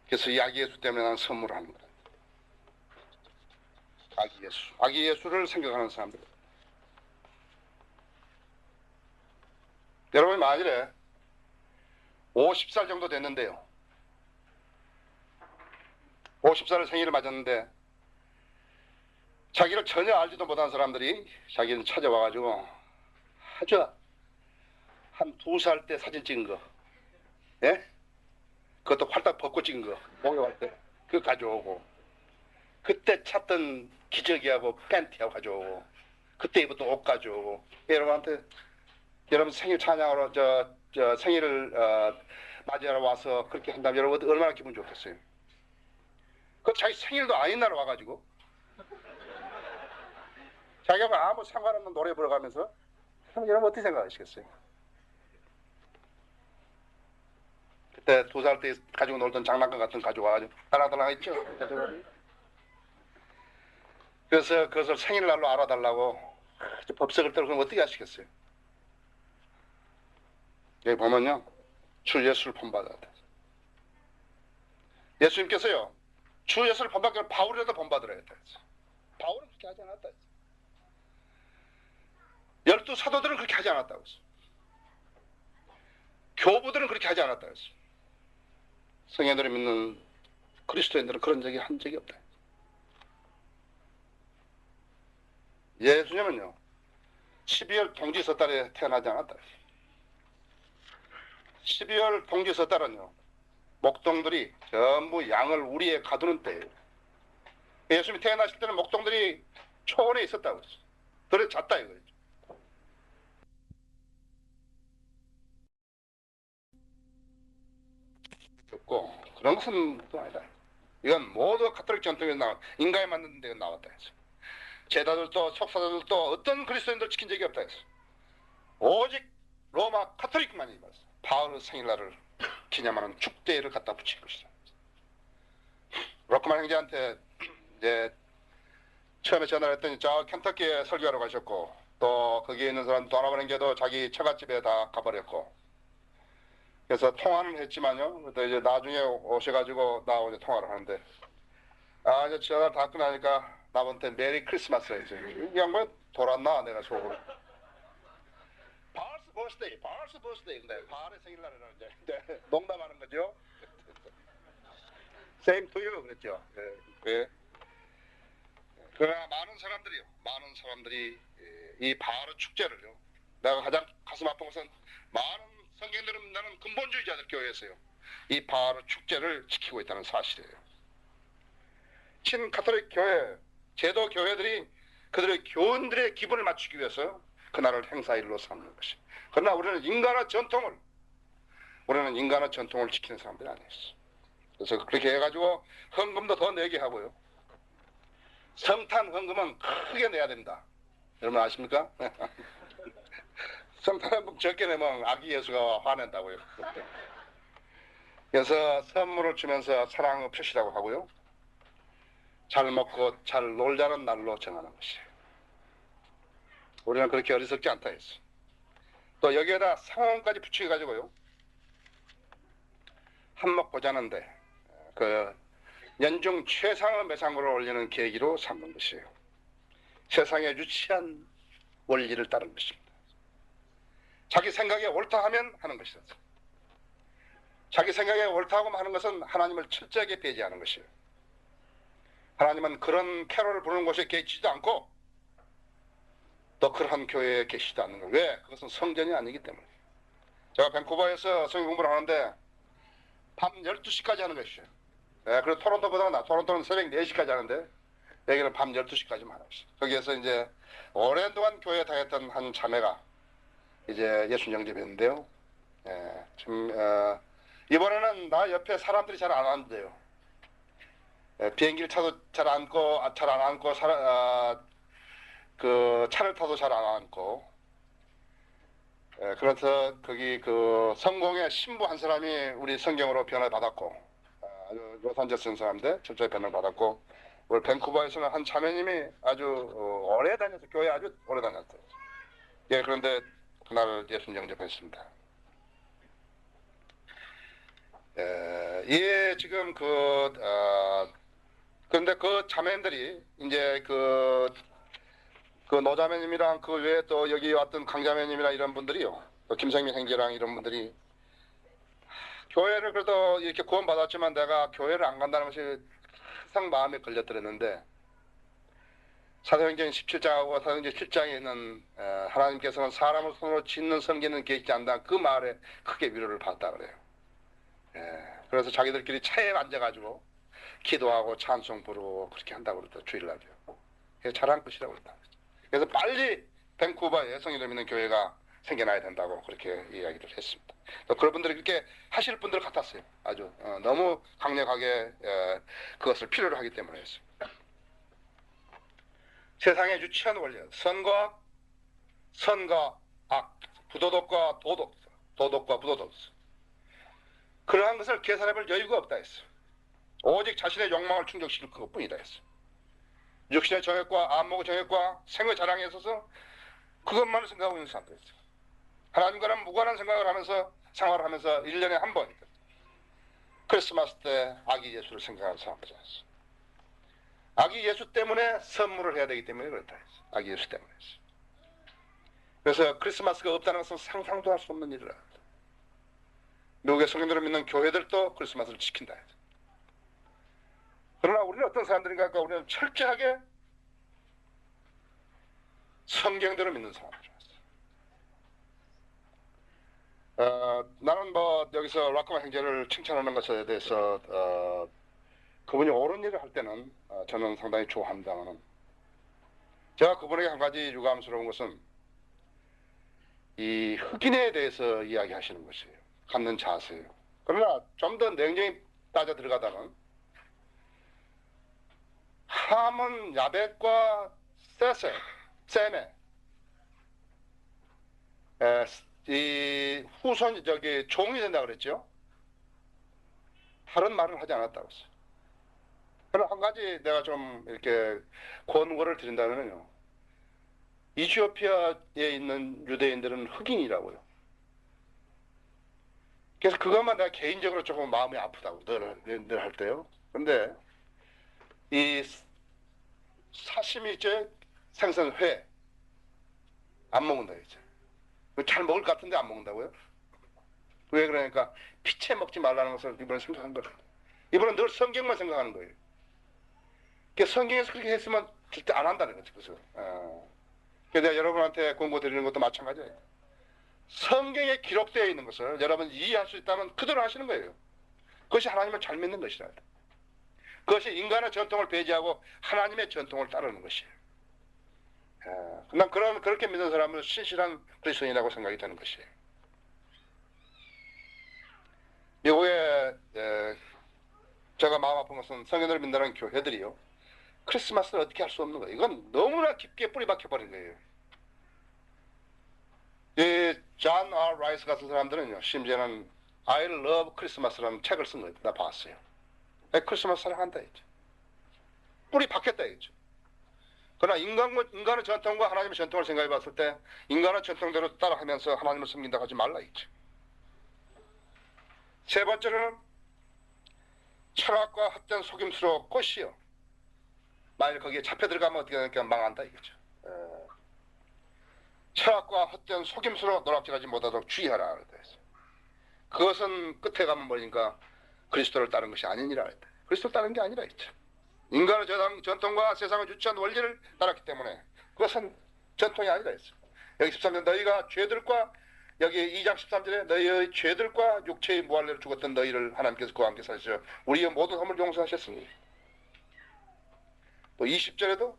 그래서 이 아기 예수 때문에 나는 선물을 하는 거다. 아기 예수를 생각하는 사람들. 여러분 만일에 50살 정도 됐는데요. 50살을 생일을 맞았는데 자기를 전혀 알지도 못한 사람들이 자기를 찾아와가지고 아주 한 2살 때 사진 찍은 거, 예? 그것도 활딱 벗고 찍은 거, 목욕할 때 그거 가져오고 그때 찾던 기저귀하고 팬티하고 가져오고 그때 입었던 옷 가져오고 여러분한테 여러분 생일 찬양하러 저 생일을 맞이하러 와서 그렇게 한다면 여러분 얼마나 기분 좋겠어요. 그 자기 생일도 아닌 날 와가지고 자기가 아무 상관없는 노래 불러가면서 여러분 어떻게 생각하시겠어요? 그때 2살 때 가지고 놀던 장난감 같은 거 가져와가지고 달랑달랑 했죠. 그래서 그것을 생일날로 알아달라고 법석을 떨고 그럼 어떻게 하시겠어요? 여기 보면요, 주 예수를 본받아야 돼. 예수님께서요, 주 예수를 본받기로 바울이라도 본받으라 했다 했어. 바울은 그렇게 하지 않았다 했어. 12사도들은 그렇게 하지 않았다고 했어. 교부들은 그렇게 하지 않았다고 했어. 성현들이 믿는 그리스도인들은 그런 적이 한 적이 없다. 예수님은요, 12월 동지서달에 태어나지 않았다. 12월 동지서달은요, 목동들이 전부 양을 우리에 가두는 때예요. 예수님이 태어나실 때는 목동들이 초원에 있었다고 했어요. 들에 잤다 이거예요. 없고 그런 것은 또 아니다. 이건 모두 가톨릭 전통에서 나와 인간에 맞는 데가 나왔다 해서 제자들도 속사들도 어떤 그리스도인들 지킨 적이 없다 해서 오직 로마 가톨릭만이 입었어. 바울의 생일날을 기념하는 축대를 갖다 붙인 것이다. 로크만 형제한테 이제 처음에 전화를 했더니 저 켄터키에 설교하러 가셨고 또 거기에 있는 사람 도나반 형제도 자기 처갓집에 다 가버렸고 그래서 통화는 했지만요. 또 이제 나중에 오셔가지고 나하고 이제 통화를 하는데 이제 전화 다 끝나니까 나한테 메리 크리스마스라 했어요. 이 양반 돌았나 내가 속으로. 바울스 버스데이 근데 바울의 생일날이라는 이제 농담하는 거죠. Same to you 그랬죠. 예. 그러나 많은 사람들이 이 바울의 축제를요. 내가 가장 가슴 아픈 것은 많은 성경들은 나는 근본주의자들 교회에서요. 이 바울의 축제를 지키고 있다는 사실이에요. 친가톨릭 교회, 제도 교회들이 그들의 교인들의 기분을 맞추기 위해서 그날을 행사일로 삼는 것이. 그러나 우리는 인간의 전통을 지키는 사람들이 아니었어. 그래서 그렇게 해가지고 헌금도 더 내게 하고요. 성탄 헌금은 크게 내야 된다. 여러분 아십니까? 성탄 헌금 적게 내면 아기 예수가 화낸다고요. 그래서 선물을 주면서 사랑의 표시라고 하고요. 잘 먹고 잘 놀자는 날로 정하는 것이에요. 우리는 그렇게 어리석지 않다 했어. 또 여기에다 상황까지 붙여가지고요. 한몫 보자는데 그 연중 최상의 매상으로 올리는 계기로 삼는 것이에요. 세상에 유치한 원리를 따른 것입니다. 자기 생각에 옳다 하면 하는 것이다. 자기 생각에 옳다 하고 하는 것은 하나님을 철저하게 배제하는 것이에요. 하나님은 그런 캐롤을 부르는 곳에 계시지도 않고 또 그러한 교회에 계시지도 않는 거예요. 왜? 그것은 성전이 아니기 때문에. 제가 밴쿠버에서 성경 공부를 하는데 밤 12시까지 하는 것이죠. 예, 그리고 토론토보다 토론토는 새벽 4시까지 하는데 여기는 밤 12시까지만 하고 있어요. 거기에서 이제 오랜 동안 교회에 다녔던 한 자매가 이제 예수 영접했는데요. 예, 지금 이번에는 나 옆에 사람들이 잘 안 앉는데요. 예, 비행기를 타도 잘 안 앉고 그 차를 타도 잘 안 앉고. 예, 그래서 거기 그 성공의 신부 한 사람이 우리 성경으로 변을 받았고, 아주 로산젤스 사람인데 철저히 변을 받았고, 우리 밴쿠버에서는 한 자매님이 아주 오래 다녀서 교회 아주 오래 다녔어요. 예, 그런데 그날 예수 영접했습니다. 예, 지금 그런데 그 자매들이 이제 그 노자매님이랑 그 외에 또 여기 왔던 강자매님이랑 이런 분들이요. 또 김성민 형제랑 이런 분들이 교회를 그래도 이렇게 구원받았지만 내가 교회를 안 간다는 것이 항상 마음에 걸렸더랬는데 사도행전 17장하고 사도행전 7장에 있는 하나님께서는 사람을 손으로 짓는 성기는 계시지 않다 그 말에 크게 위로를 받았다 그래요. 그래서 자기들끼리 차에 앉아가지고 기도하고 찬송 부르고 그렇게 한다고 그러더라고요. 주일날이요. 잘한 것이라고 그러더라고요. 그래서 빨리 밴쿠버에 성령 믿는 교회가 생겨나야 된다고 그렇게 이야기를 했습니다. 또 그런 분들이 그렇게 하실 분들 같았어요. 아주 너무 강력하게 그것을 필요로 하기 때문에 했습니다. 세상에 유치한 원리, 선과 악, 부도덕과 도덕과 부도덕, 그러한 것을 계산해볼 여유가 없다 했어요. 오직 자신의 욕망을 충족시킬 것뿐이다 했어요. 육신의 정욕과 안목의 정욕과 생의 자랑에 있어서 그것만을 생각하고 있는 사람도 있어요. 하나님과는 무관한 생각을 하면서 생활을 하면서 1년에 한 번 크리스마스 때 아기 예수를 생각하는 사람도 있어요. 아기 예수 때문에 선물을 해야 되기 때문에 그렇다 했어요. 아기 예수 때문에 했어요. 그래서 크리스마스가 없다는 것은 상상도 할 수 없는 일이라. 미국의 성경들을 믿는 교회들도 크리스마스를 지킨다 했어요. 그러나 우리는 어떤 사람들인가 할까? 우리는 철저하게 성경대로 믿는 사람들이었어요. 나는 뭐 여기서 락커마 형제를 칭찬하는 것에 대해서 그분이 옳은 일을 할 때는 저는 상당히 좋아합니다만 제가 그분에게 한 가지 유감스러운 것은 이 흑인에 대해서 이야기하시는 것이에요. 갖는 자세예요. 그러나 좀 더 냉정히 따져 들어가다는 함은 야벳과 셈의 이 후손 종이 된다 그랬죠. 다른 말을 하지 않았다고 했어요. 그러나 한 가지 내가 좀 이렇게 권고를 드린다면요. 이티오피아에 있는 유대인들은 흑인이라고요. 그래서 그것만 내가 개인적으로 조금 마음이 아프다고 늘 할 때요. 근데 이 사시미 있죠? 생선회 안 먹는다 했죠. 잘 먹을 것 같은데 안 먹는다고요? 왜 그러니까 피채 먹지 말라는 것을 이번에 생각한 거예요. 이번엔 늘 성경만 생각하는 거예요. 그러니까 성경에서 그렇게 했으면 절대 안 한다는 거죠. 그래서 그래서 내가 여러분한테 권고 드리는 것도 마찬가지예요. 성경에 기록되어 있는 것을 여러분 이해할 수 있다면 그대로 하시는 거예요. 그것이 하나님을 잘 믿는 것이라. 그것이 인간의 전통을 배제하고 하나님의 전통을 따르는 것이에요. 난 그렇게 믿는 사람은 신실한 그리스도인이라고 생각이 되는 것이에요. 미국에 제가 마음 아픈 것은 성경을 믿는 교회들이요. 크리스마스를 어떻게 할 수 없는 거예요. 이건 너무나 깊게 뿌리 박혀버린 거예요. 이 존 R. 라이스 같은 사람들은요. 심지어는 I Love Christmas라는 책을 쓴 거예요. 나 봤어요. 크리스마스 사랑한다 했죠. 뿌리 박혔다 했죠. 그러나 인간의 전통과 하나님의 전통을 생각해 봤을 때 인간의 전통대로 따라하면서 하나님을 섬긴다고 하지 말라 했죠. 세 번째로는 철학과 헛된 속임수로 꽃이요. 만일 거기에 잡혀 들어가면 어떻게 되니까 망한다 이거죠. 철학과 헛된 속임수로 노략질하지 못하도록 주의하라 그랬어요. 그것은 끝에 가면 뭐니까 그리스도를 따른 것이 아니니라 그랬다. 그리스도를 따른 게 아니라 했죠. 인간의 전통과 세상을 유치한 원리를 따랐기 때문에 그것은 전통이 아니라 했어요. 여기 13년 너희가 죄들과 여기 2장 13절에 너희의 죄들과 육체의 무할례로 죽었던 너희를 하나님께서 그와 함께 사시어 우리의 모든 허물을 용서하셨으니, 또 20절에도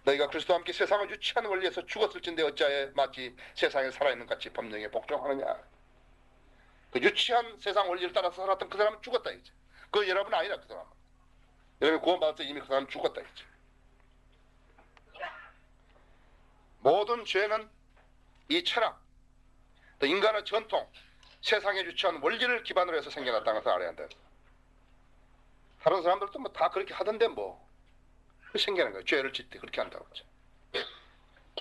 너희가 그리스도와 함께 세상을 유치한 원리에서 죽었을진데 어찌하여 마치 세상에 살아있는 같이 법령에 복종하느냐. 그 유치한 세상 원리를 따라서 살았던 그 사람은 죽었다 이제. 그 여러분 아니라 그 사람은. 여러분이 구원받을 때 이미 그 사람은 죽었다 이제. 모든 죄는 이 철학, 또 인간의 전통, 세상에 유치한 원리를 기반으로 해서 생겨났다는 것을 알아야 한다. 다른 사람들도 뭐 다 그렇게 하던데 뭐 생기는 거예요. 죄를 짓 때 그렇게 한다고 하죠.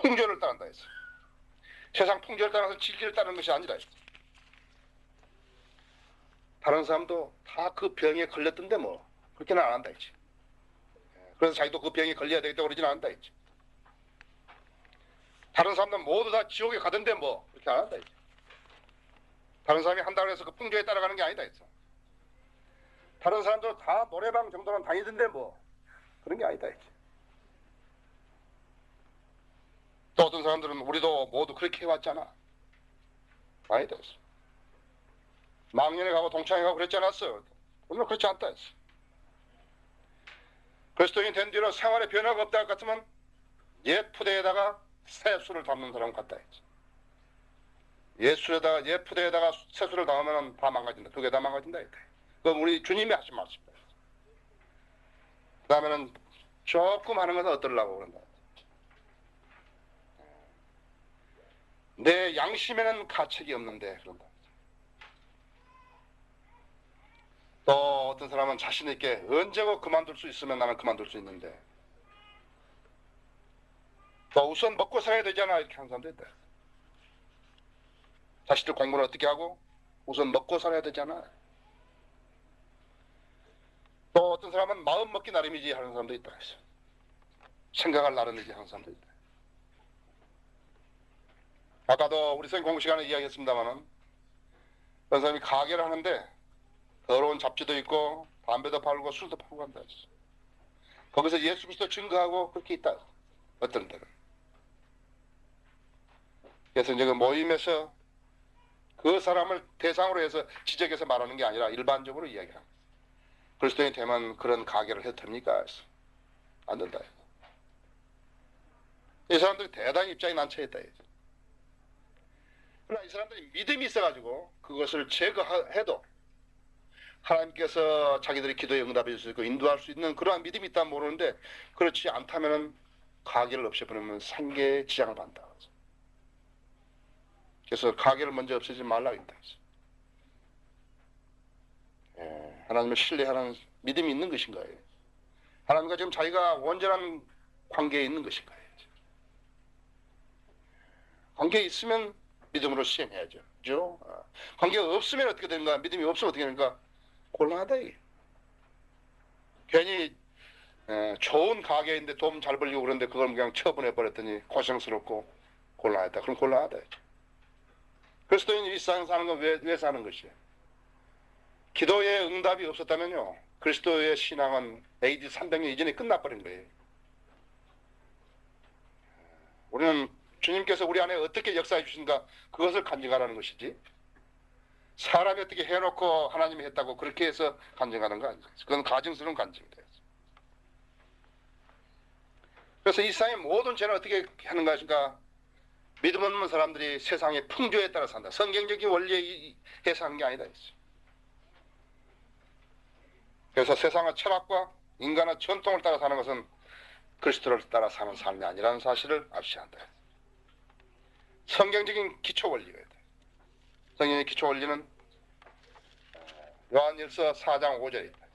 풍조를 따른다 했어. 세상 풍조를 따라서 진리를 따르는 것이 아니라 했어. 다른 사람도 다 그 병에 걸렸던데 뭐 그렇게는 안 한다 했지. 그래서 자기도 그 병에 걸려야 되겠다고 그러지는 않는다 했지. 다른 사람들은 모두 다 지옥에 가던데 뭐 그렇게 안 한다 했지. 다른 사람이 한다고 해서 그 풍조에 따라가는 게 아니다 했어. 다른 사람들은 다 노래방 정도는 다니던데 뭐 그런 게 아니다 했지. 또 어떤 사람들은 우리도 모두 그렇게 해왔잖아. 아니다 했어. 망년에 가고 동창회 가고 그랬지 않았어. 오늘 그렇지 않다 했어. 그리스도인이 된 뒤로 생활에 변화가 없다 할 것 같으면 옛 푸대에다가 새 술을 담는 사람 같다 했지. 옛 푸대에다가 새 술을 담으면 다 망가진다. 두 개 다 망가진다 했다. 그건 우리 주님이 하신 말씀이다. 그 다음에는 조금 하는 것은 어떠려고 그런다. 내 양심에는 가책이 없는데 그런다. 또 어떤 사람은 자신 있게 언제고 그만둘 수 있으면 나는 그만둘 수 있는데, 또 우선 먹고 살아야 되잖아 이렇게 하는 사람도 있다. 자식들 공부를 어떻게 하고 우선 먹고 살아야 되잖아. 또 어떤 사람은 마음 먹기 나름이지 하는 사람도 있다. 생각할 나름이지 하는 사람도 있다. 아까도 우리 선생님 공부 시간에 이야기했습니다마는 어떤 사람이 가게를 하는데 더러운 잡지도 있고 담배도 팔고 술도 팔고 한다 했어. 거기서 예수 그리스도 증거하고 그렇게 있다. 어떤 데는. 그래서 이제 그 모임에서 그 사람을 대상으로 해서 지적해서 말하는 게 아니라 일반적으로 이야기합니다. 그리스도인이 되면 그런 가게를 해도 됩니까? 안 된다. 이 사람들이 대단히 입장이 난처했다. 그러나 이 사람들이 믿음이 있어가지고 그것을 제거해도 하나님께서 자기들의 기도에 응답해 줄 수 있고 인도할 수 있는 그러한 믿음이 있다면 모르는데, 그렇지 않다면 가게를 없애버리면 생계에 지장을 받는다. 그래서 가게를 먼저 없애지 말라고 했다. 하나님을 신뢰하는 믿음이 있는 것인가요? 하나님과 지금 자기가 온전한 관계에 있는 것인가요? 관계에 있으면 믿음으로 시행해야죠. 그죠? 관계가 없으면 어떻게 되는가? 믿음이 없으면 어떻게 되는가? 곤란하다 이게. 괜히 좋은 가게인데 돈 잘 벌리고 그런데 그걸 그냥 처분해 버렸더니 고생스럽고 곤란하다. 그럼 곤란하다. 그리스도인이 이 세상 사는 건 왜 사는 것이에요? 기도에 응답이 없었다면요, 그리스도의 신앙은 AD 300년 이전에 끝나버린 거예요. 우리는 주님께서 우리 안에 어떻게 역사해 주신가 그것을 간증하라는 것이지, 사람이 어떻게 해놓고 하나님이 했다고 그렇게 해서 간증하는 거 아니에요. 그건 가증스러운 간증이 돼요. 그래서 이 세상의 모든 죄는 어떻게 하는 것인가? 믿음 없는 사람들이 세상의 풍조에 따라 산다. 성경적인 원리에 해석한 게 아니다. 그래서 세상의 철학과 인간의 전통을 따라 사는 것은 그리스도를 따라 사는 삶이 아니라는 사실을 압시해야 한다. 성경적인 기초 원리가 있다. 성경의 기초 원리는 요한일서 4장 5절에 있다.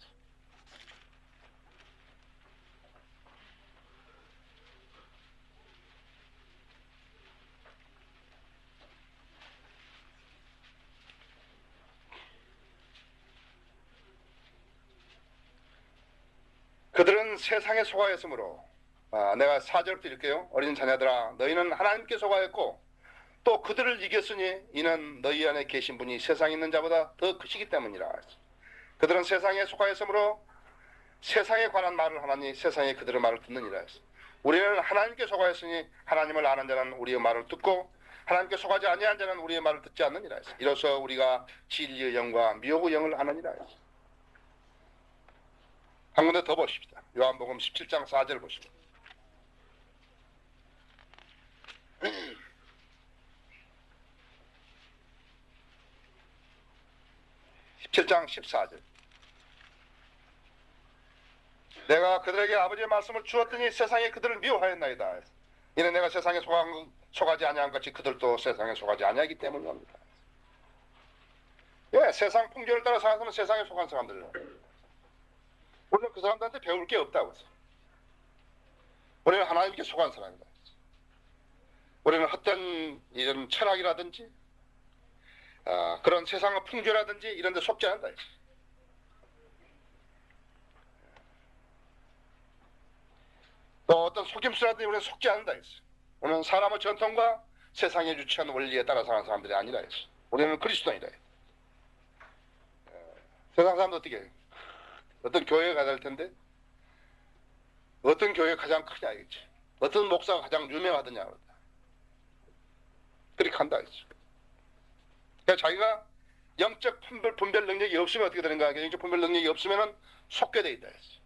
그들은 세상에 속하였으므로, 내가 4절부터 읽을게요. 어린 자녀들아, 너희는 하나님께 속하였고 또 그들을 이겼으니 이는 너희 안에 계신 분이 세상에 있는 자보다 더 크시기 때문이라. 그들은 세상에 속하였으므로 세상에 관한 말을 하나니 세상에 그들의 말을 듣느니라. 우리는 하나님께 속하였으니 하나님을 아는 자는 우리의 말을 듣고 하나님께 속하지 아니한 자는 우리의 말을 듣지 않느니라 했어. 이로써 우리가 진리의 영과 미혹의 영을 아느니라 했어. 한 군데 더 보십시다. 요한복음 17장 4절 보십시다. 17장 14절. 내가 그들에게 아버지의 말씀을 주었더니 세상에 그들을 미워하였나이다. 이는 내가 세상에 속하지 아니한 것이 그들도 세상에 속하지 아니하기 때문입니다. 예, 세상 풍조를 따라 사는 사람은 세상에 속한 사람들이에요. 우리는 그 사람들한테 배울 게 없다고 했어요. 우리는 하나님께 속한 사람이다. 우리는 헛된 이런 철학이라든지 그런 세상의 풍조라든지 이런 데 속지 않는다. 또 어떤 속임수라든지 우리는 속지 않는다. 우리는 사람의 전통과 세상에 유치한 원리에 따라 사는 사람들이 아니라 했어. 우리는 그리스도인이다. 세상 사람도 어떻게 해요? 어떤 교회에 가야 될 텐데 어떤 교회가 가장 크냐 이거지. 어떤 목사가 가장 유명하더냐 그렇게 한다 했어. 그러니까 자기가 영적 분별 능력이 없으면 어떻게 되는가? 영적 분별 능력이 없으면 속게 돼 있다 했어.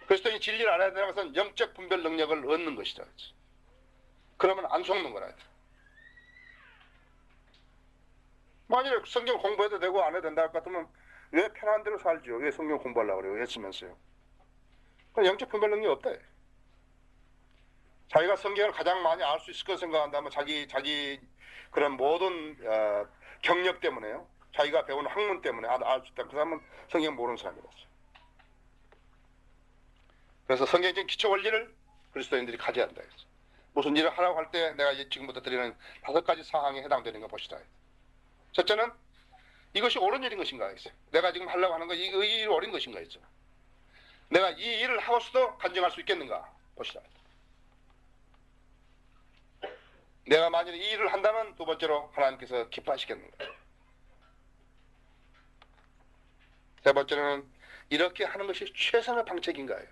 그리스도인이 진리를 알아야 되는 것은 영적 분별 능력을 얻는 것이다 했어. 그러면 안 속는 거라 했어. 만약에 성경 공부해도 되고 안 해도 된다 할 것 같으면 왜 편한 대로 살죠? 왜 성경 공부하려고 그래요? 했으면서요. 그럼 영적 분별 능력이 없다. 자기가 성경을 가장 많이 알 수 있을 거 생각한다면 자기 그런 모든 경력 때문에요. 자기가 배운 학문 때문에 알 수 있다. 그 사람은 성경 모르는 사람이었어요. 그래서 성경적인 기초 원리를 그리스도인들이 가져야 한다. 무슨 일을 하라고 할 때 내가 지금부터 드리는 5가지 사항에 해당되는 거 보시다. 첫째는 이것이 옳은 일인 것인가 했어요. 내가 지금 하려고 하는 거 이 일이 옳은 것인가 했죠. 내가 이 일을 하고서도 간증할 수 있겠는가 보시다. 내가 만일 이 일을 한다면 두 번째로 하나님께서 기뻐하시겠는가. 세 번째는 이렇게 하는 것이 최선의 방책인가요?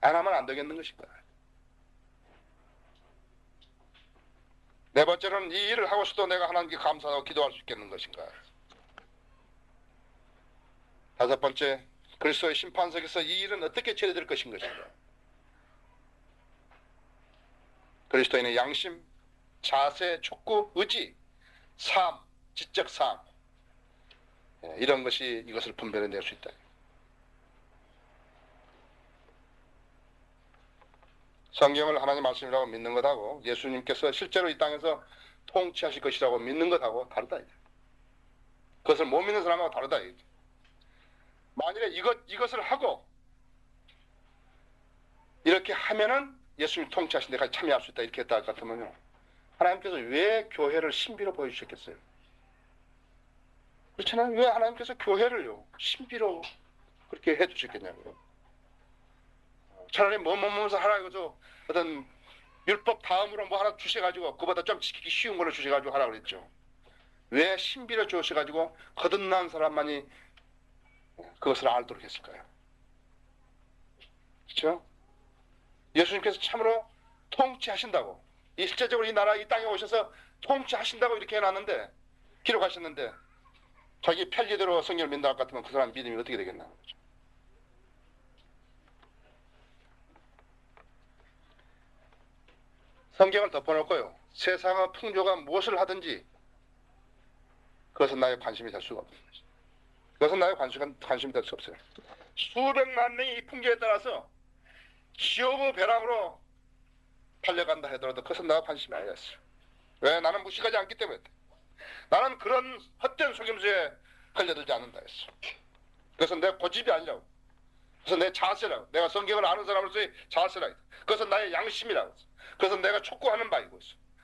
안 하면 안 되겠는 것인가. 네 번째는 이 일을 하고서도 내가 하나님께 감사하고 기도할 수 있겠는 것인가. 다섯 번째, 그리스도의 심판석에서 이 일은 어떻게 처리될 것인가. 그리스도인의 양심, 자세, 촉구, 의지, 삶, 지적 삶 이런 것이 이것을 분별해낼 수 있다. 성경을 하나님 말씀이라고 믿는 것하고 예수님께서 실제로 이 땅에서 통치하실 것이라고 믿는 것하고 다르다. 그것을 못 믿는 사람하고 다르다. 만일에 이것을 하고 이렇게 하면은 예수님 통치하신 데까지 참여할 수 있다 이렇게 했다 할 것 같으면요, 하나님께서 왜 교회를 신비로 보여주셨겠어요? 그렇잖아요. 왜 하나님께서 교회를요 신비로 그렇게 해주셨겠냐고요. 차라리 뭐면서 하라 이거죠. 어떤 율법 다음으로 뭐 하나 주셔가지고 그보다 좀 지키기 쉬운 걸로 주셔가지고 하라 그랬죠. 왜 신비로 주셔가지고 거듭난 사람만이 그것을 알도록 했을까요? 그렇죠? 예수님께서 참으로 통치하신다고, 실제적으로 이 나라 이 땅에 오셔서 통치하신다고 이렇게 해놨는데, 기록하셨는데 자기 편리대로 성경을 믿는다 할 것 같으면 그 사람 믿음이 어떻게 되겠나. 그렇죠? 성경을 덮어놓고요, 세상의 풍조가 무엇을 하든지 그것은 나의 관심이 될 수가 없는 거죠. 그것은 나의 관심이 될 수 없어요. 수백만 명이 이 풍조에 따라서 지옥의 벼락으로 팔려간다 하더라도 그것은 나의 관심이 아니었어요. 왜? 나는 무식하지 않기 때문에. 나는 그런 헛된 속임수에 걸려들지 않는다 했어. 그것은 내 고집이 아니라고. 그것은 내 자세라고. 내가 성경을 아는 사람으로서의 자세라고. 그것은 나의 양심이라고. 그것은 내가 촉구하는 바이고.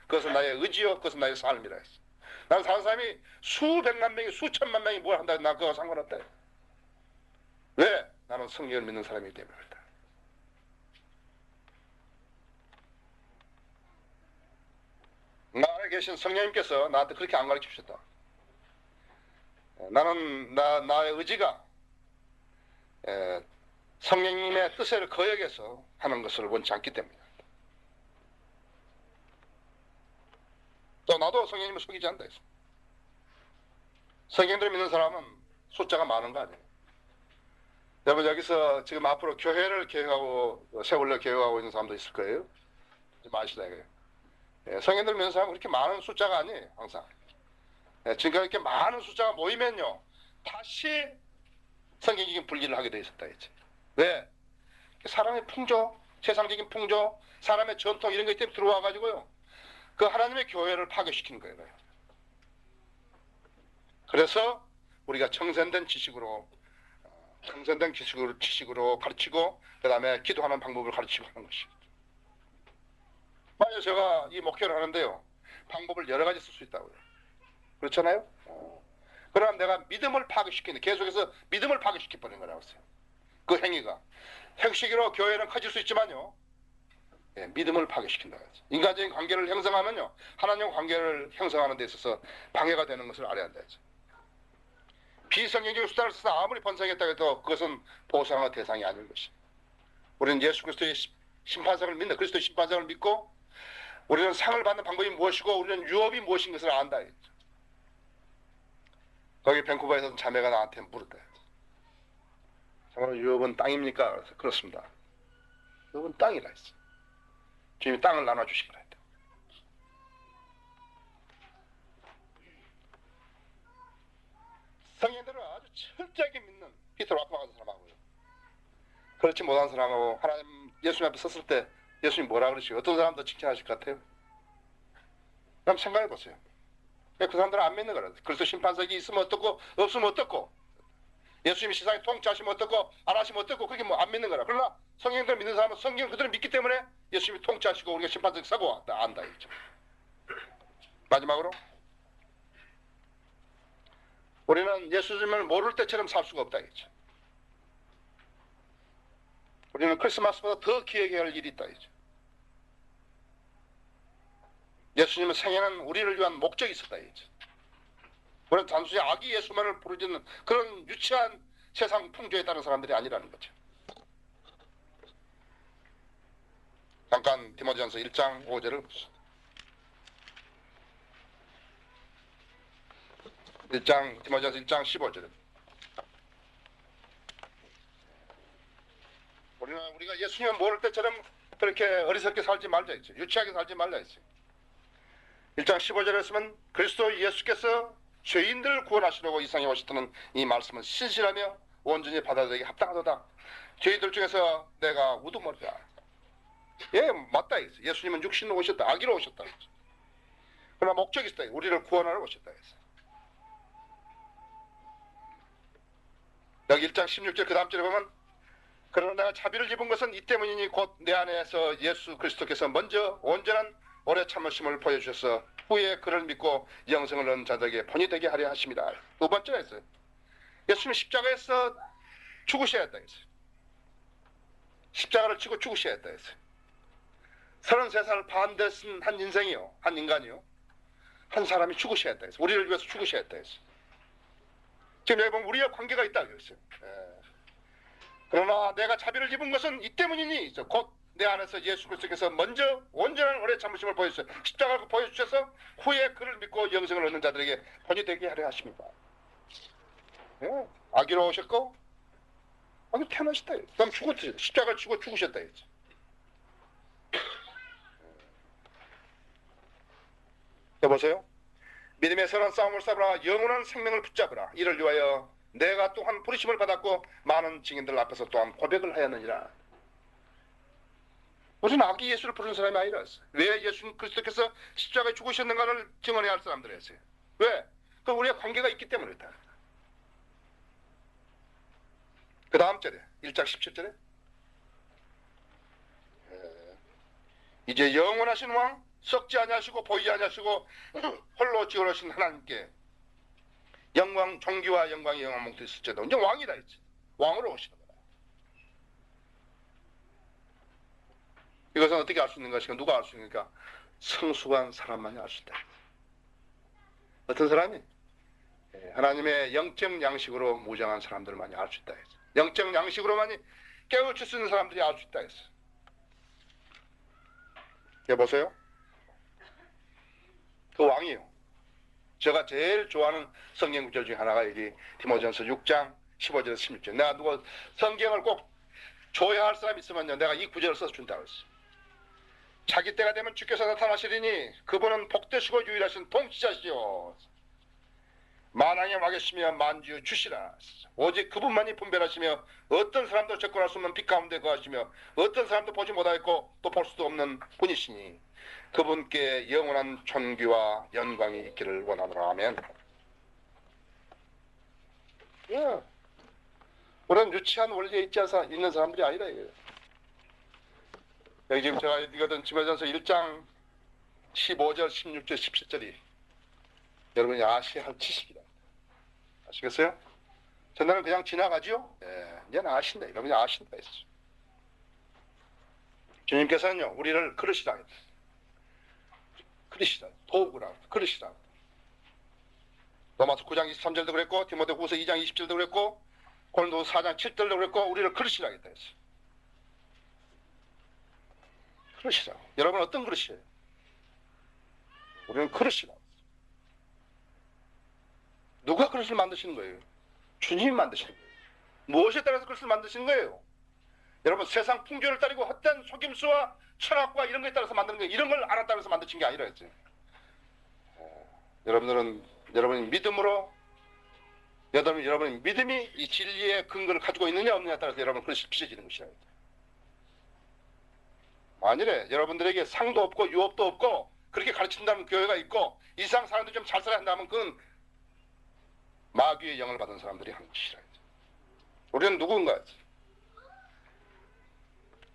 그것은 나의 의지요. 그것은 나의 삶이라 했어. 나는 사는 사람이 수백만 명이 수천만 명이 뭘 한다 해도 난 그거 상관없다. 왜? 나는 성경을 믿는 사람이기 때문에 그렇다. 나 안에 계신 성령님께서 나한테 그렇게 안 가르쳐 주셨다. 나는 나의 의지가 성령님의 뜻을 거역해서 하는 것을 원치 않기 때문이다. 또 나도 성령님을 속이지 않는다 했어. 성경대로 믿는 사람은 숫자가 많은 거 아니에요. 여러분 여기서 지금 앞으로 교회를 계획하고 세울려 계획하고 있는 사람도 있을 거예요. 좀 아시다 이거예요. 예, 성경대로 믿는 사람은 그렇게 많은 숫자가 아니에요. 항상. 예, 지금 이렇게 많은 숫자가 모이면요. 다시 성경적인 분리를 하게 돼 있었다 했지. 왜? 사람의 풍조, 세상적인 풍조, 사람의 전통 이런 것 때문에 들어와 가지고요. 그 하나님의 교회를 파괴시키는 거예요. 그래서 우리가 청산된 지식으로 가르치고 그 다음에 기도하는 방법을 가르치고 하는 것이. 만약 제가 이 목회를 하는데요. 방법을 여러 가지 쓸 수 있다고요. 그렇잖아요? 그러나 내가 믿음을 파괴시키는, 계속해서 믿음을 파괴시켜버리는 거라고 했어요. 그 행위가. 형식으로 교회는 커질 수 있지만요. 예, 믿음을 파괴시킨다고 했어요. 인간적인 관계를 형성하면요. 하나님과 관계를 형성하는 데 있어서 방해가 되는 것을 알아야 한다 했죠. 비성경적인 수단을 써서 아무리 번성했다고 해도 그것은 보상의 대상이 아닌 것이. 우리는 예수 그리스도의 심판상을 믿는, 그리스도의 심판상을 믿고 우리는 상을 받는 방법이 무엇이고 우리는 유업이 무엇인 것을 안다 했죠. 거기 밴쿠버에서 자매가 나한테 물었다. 정말 유업은 땅입니까? 그래서 그렇습니다. 유업은 땅이라 했어. 주님이 땅을 나눠주시기로 했다. 성인들은 아주 철저하게 믿는 피터 락마 같은 사람하고요. 그렇지 못한 사람하고 하나님 예수님 앞에 섰을 때 예수님 뭐라 그러시고 어떤 사람 더 칭찬하실 것 같아요? 그럼 생각해 보세요. 그 사람들은 안 믿는 거라. 그래서 심판석이 있으면 어떻고 없으면 어떻고 예수님이 세상에 통치하시면 어떻고 안 하시면 어떻고 그게 뭐 안 믿는 거라. 그러나 성경들 믿는 사람은 성경 그대로 믿기 때문에 예수님이 통치하시고 우리가 심판석에 서고 안다 이죠. 마지막으로 우리는 예수님을 모를 때처럼 살 수가 없다 이죠. 우리는 크리스마스보다 더 기억해야 할 일이 있다 이죠. 예수님의 생애는 우리를 위한 목적이 있었다 이죠. 우리는 단순히 아기 예수만을 부르짖는 그런 유치한 세상 풍조에 따른 사람들이 아니라는 거죠. 잠깐 디모데전서 1장 5절을 보시죠. 디모데전서 1장 15절에 우리가 예수님을 모를 때처럼 그렇게 어리석게 살지 말자 했죠. 유치하게 살지 말자 했어요. 1장 15절에 쓰면 그리스도 예수께서 죄인들을 구원하시려고 이 세상에 오셨다는 이 말씀은 신실하며 온전히 받아들이기 합당하도다. 죄인들 중에서 내가 우두머리다. 예, 맞다 했어요. 예수님은 육신으로 오셨다. 아기로 오셨다 했죠. 그러나 목적이 있었다. 우리를 구원하러 오셨다 했어요. 여기 1장 16절 그 다음 절에 보면 그러나 내가 자비를 입은 것은 이 때문이니 곧 내 안에서 예수 그리스도께서 먼저 온전한 오래 참으심을 보여주셔서 후에 그를 믿고 영생을 얻는 자들에게 본이 되게 하려 하십니다. 두 번째가 있어요. 예수님이 십자가에서 죽으셔야 했다 했어요. 십자가를 치고 죽으셔야 했다 했어요. 33살 반 됐은 한 인생이요. 한 인간이요. 한 사람이 죽으셔야 했다 했어요. 우리를 위해서 죽으셔야 했다 했어요. 지금 여기 보면 우리와 관계가 있다고 했어요. 그러나 내가 자비를 입은 것은 이 때문이니 곧 내 안에서 예수 그리스도께서 먼저 온전한 오래 참으심을 보여주셔서 십자가를 보여주셔서 후에 그를 믿고 영생을 얻는 자들에게 본이 되게 하려 하십니다. 예, 아기로 오셨고 아기 태어나셨다. 그다음 죽었지. 십자가를 치고 죽으셨다 했지. 여보세요? 믿음의 선한 싸움을 싸우라 영원한 생명을 붙잡으라. 이를 위하여 내가 또한 부르심을 받았고 많은 증인들 앞에서 또한 고백을 하였느니라. 무슨 아기 예수를 부르는 사람이 아니라서 왜 예수 그리스도께서 십자가에 죽으셨는가를 증언해야 할 사람들이었어요. 왜? 그 우리가 관계가 있기 때문에 그렇다. 그 다음 절에 1장 17절에 이제 영원하신 왕 썩지 아니하시고 보이지 아니하시고 홀로 지어오신 하나님께 영광 존귀와 영광이 영원히 있을지어다. 이제 왕이다 했지. 왕으로 오시는 거다. 이것은 어떻게 알 수 있는 것인가? 누가 알 수 있는가? 성숙한 사람만이 알 수 있다. 어떤 사람이? 하나님의 영적 양식으로 무장한 사람들만이 알 수 있다 했어. 영적 양식으로만이 깨우칠 수 있는 사람들이 알 수 있다 했어. 여보세요? 그 왕이에요. 제가 제일 좋아하는 성경 구절 중에 하나가 여기 디모데전서 6장 15절에서 16절. 내가 누가 성경을 꼭 줘야 할 사람 있으면요, 내가 이 구절을 써서 준다고 했어. 자기 때가 되면 주께서 나타나시리니 그분은 복되시고 유일하신 통치자시오. 만왕의 왕이시며 만주의 주시라. 오직 그분만이 분별하시며 어떤 사람도 접근할 수 없는 빛 가운데 거하시며 어떤 사람도 보지 못하였고 또 볼 수도 없는 분이시니 그분께 영원한 존귀와 영광이 있기를 원하노라. 아멘. 예. 우리는 유치한 원리에 있는 사람들이 아니라 이거예요. 여기 지금 제가 읽었던 디모데전서 1장 15절, 16절, 17절이 여러분이 아셔야 할 지식이다. 아시겠어요? 전날은 그냥 지나가죠? 예, 이제는 아신다. 여러분이 아신다 했어. 주님께서는요, 우리를 그릇이라 했다. 그릇이다. 도구라. 그릇이다. 로마서 9장 23절도 그랬고, 디모데후서 2장 20절도 그랬고, 고린도후서 4장 7절도 그랬고, 우리를 그릇이라 했다 했어. 그릇이라. 여러분 어떤 그릇이에요? 우리는 그릇이라. 누가 그릇을 만드시는 거예요? 주님이 만드시는 거예요. 무엇에 따라서 그릇을 만드시는 거예요? 여러분 세상 풍조를 따르고 헛된 속임수와 철학과 이런 거에 따라서 만드는 거예요. 이런 걸 알았다고 해서 만드신 게 아니라 했죠. 여러분이 믿음으로 여러분의 믿음이 이 진리의 근거를 가지고 있느냐 없느냐에 따라서 여러분 그릇이 빚어지는 것이라. 만일에 여러분들에게 상도 없고 유업도 없고 그렇게 가르친다는 교회가 있고 이 세상 사람들이 좀 잘 살아야 한다면 그건 마귀의 영을 받은 사람들이 하는 것이라. 우리는 누군가?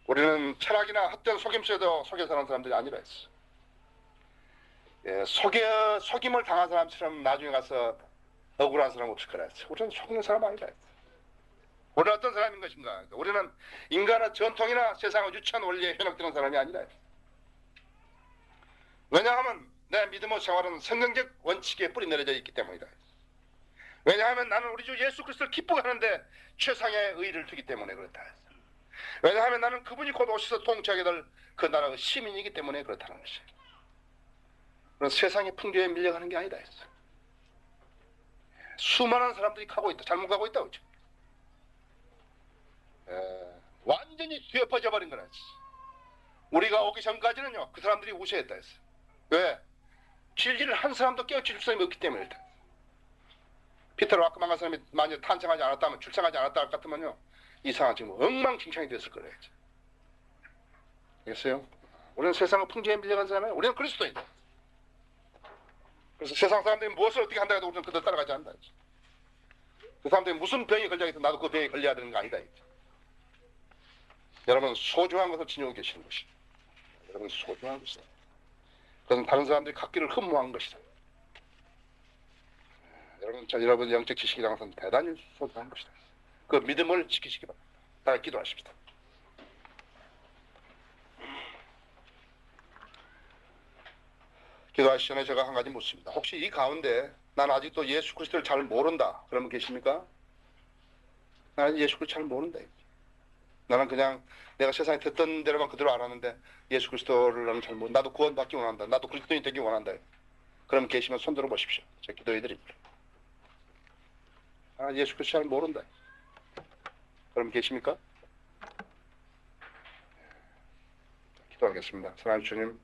우리는 철학이나 헛된 속임수에도 속여 사는 사람들이 아니라 했어. 예, 속임을 당한 사람처럼 나중에 가서 억울한 사람 없을 거라 했어. 우리는 속는 사람 아니라 했어. 우리는 어떤 사람인 것인가? 우리는 인간의 전통이나 세상의 유치한 원리에 현혹되는 사람이 아니라 했어. 왜냐하면 내 믿음의 생활은 성경적 원칙에 뿌리 내려져 있기 때문이다. 왜냐하면 나는 우리 주 예수 그리스도를 기쁘게 하는데 최상의 의의를 두기 때문에 그렇다. 왜냐하면 나는 그분이 곧 오셔서 통치하게 될 그 나라의 시민이기 때문에 그렇다는 것이에요. 그런 세상의 풍조에 밀려가는 게 아니다 했어. 수많은 사람들이 가고 있다. 잘못 가고 있다. 그렇죠? 완전히 뒤엎어져 버린 거라. 우리가 오기 전까지는요, 그 사람들이 우세했다 했어. 왜? 진리를 한 사람도 깨우칠 사람이 없기 때문에 그렇다. 피터로 아까만한 사람이 만약 탄생하지 않았다면, 출생하지 않았다 같으면요, 이상한 지금 엉망진창이 됐을 거래요. 알겠어요? 우리는 세상의 풍조에 밀려간 사람이에요. 우리는 그리스도인이다. 그래서 세상 사람들이 무엇을 어떻게 한다 해도 우리는 그들 따라가지 않는다. 그 사람들이 무슨 병이 걸려 있든 나도 그 병에 걸려야 되는 거 아니다. 여러분 소중한 것을 지니고 계시는 것이다. 여러분 소중한 것이다. 그것은 다른 사람들이 갖기를 흠모한 것이다. 여러분 영적 지식이 항상 대단히 소중한 것이다. 그 믿음을 지키시기 바랍니다. 다 기도하십시다. 기도하시기 전에 제가 한 가지 묻습니다. 혹시 이 가운데 난 아직도 예수 그리스도를 잘 모른다 그러면 계십니까? 나는 예수 그리스도를 잘 모른다. 나는 그냥 내가 세상에 듣던 대로만 그대로 알았는데 예수 그리스도를 나는 잘 모른다. 나도 구원받기 원한다. 나도 그리스도인이 되기 원한다. 그럼 계시면 손 들어 보십시오. 제가 기도해 드립니다. 예수 그리스도 잘 모른다. 그럼 계십니까? 기도하겠습니다. 사랑하는 주님,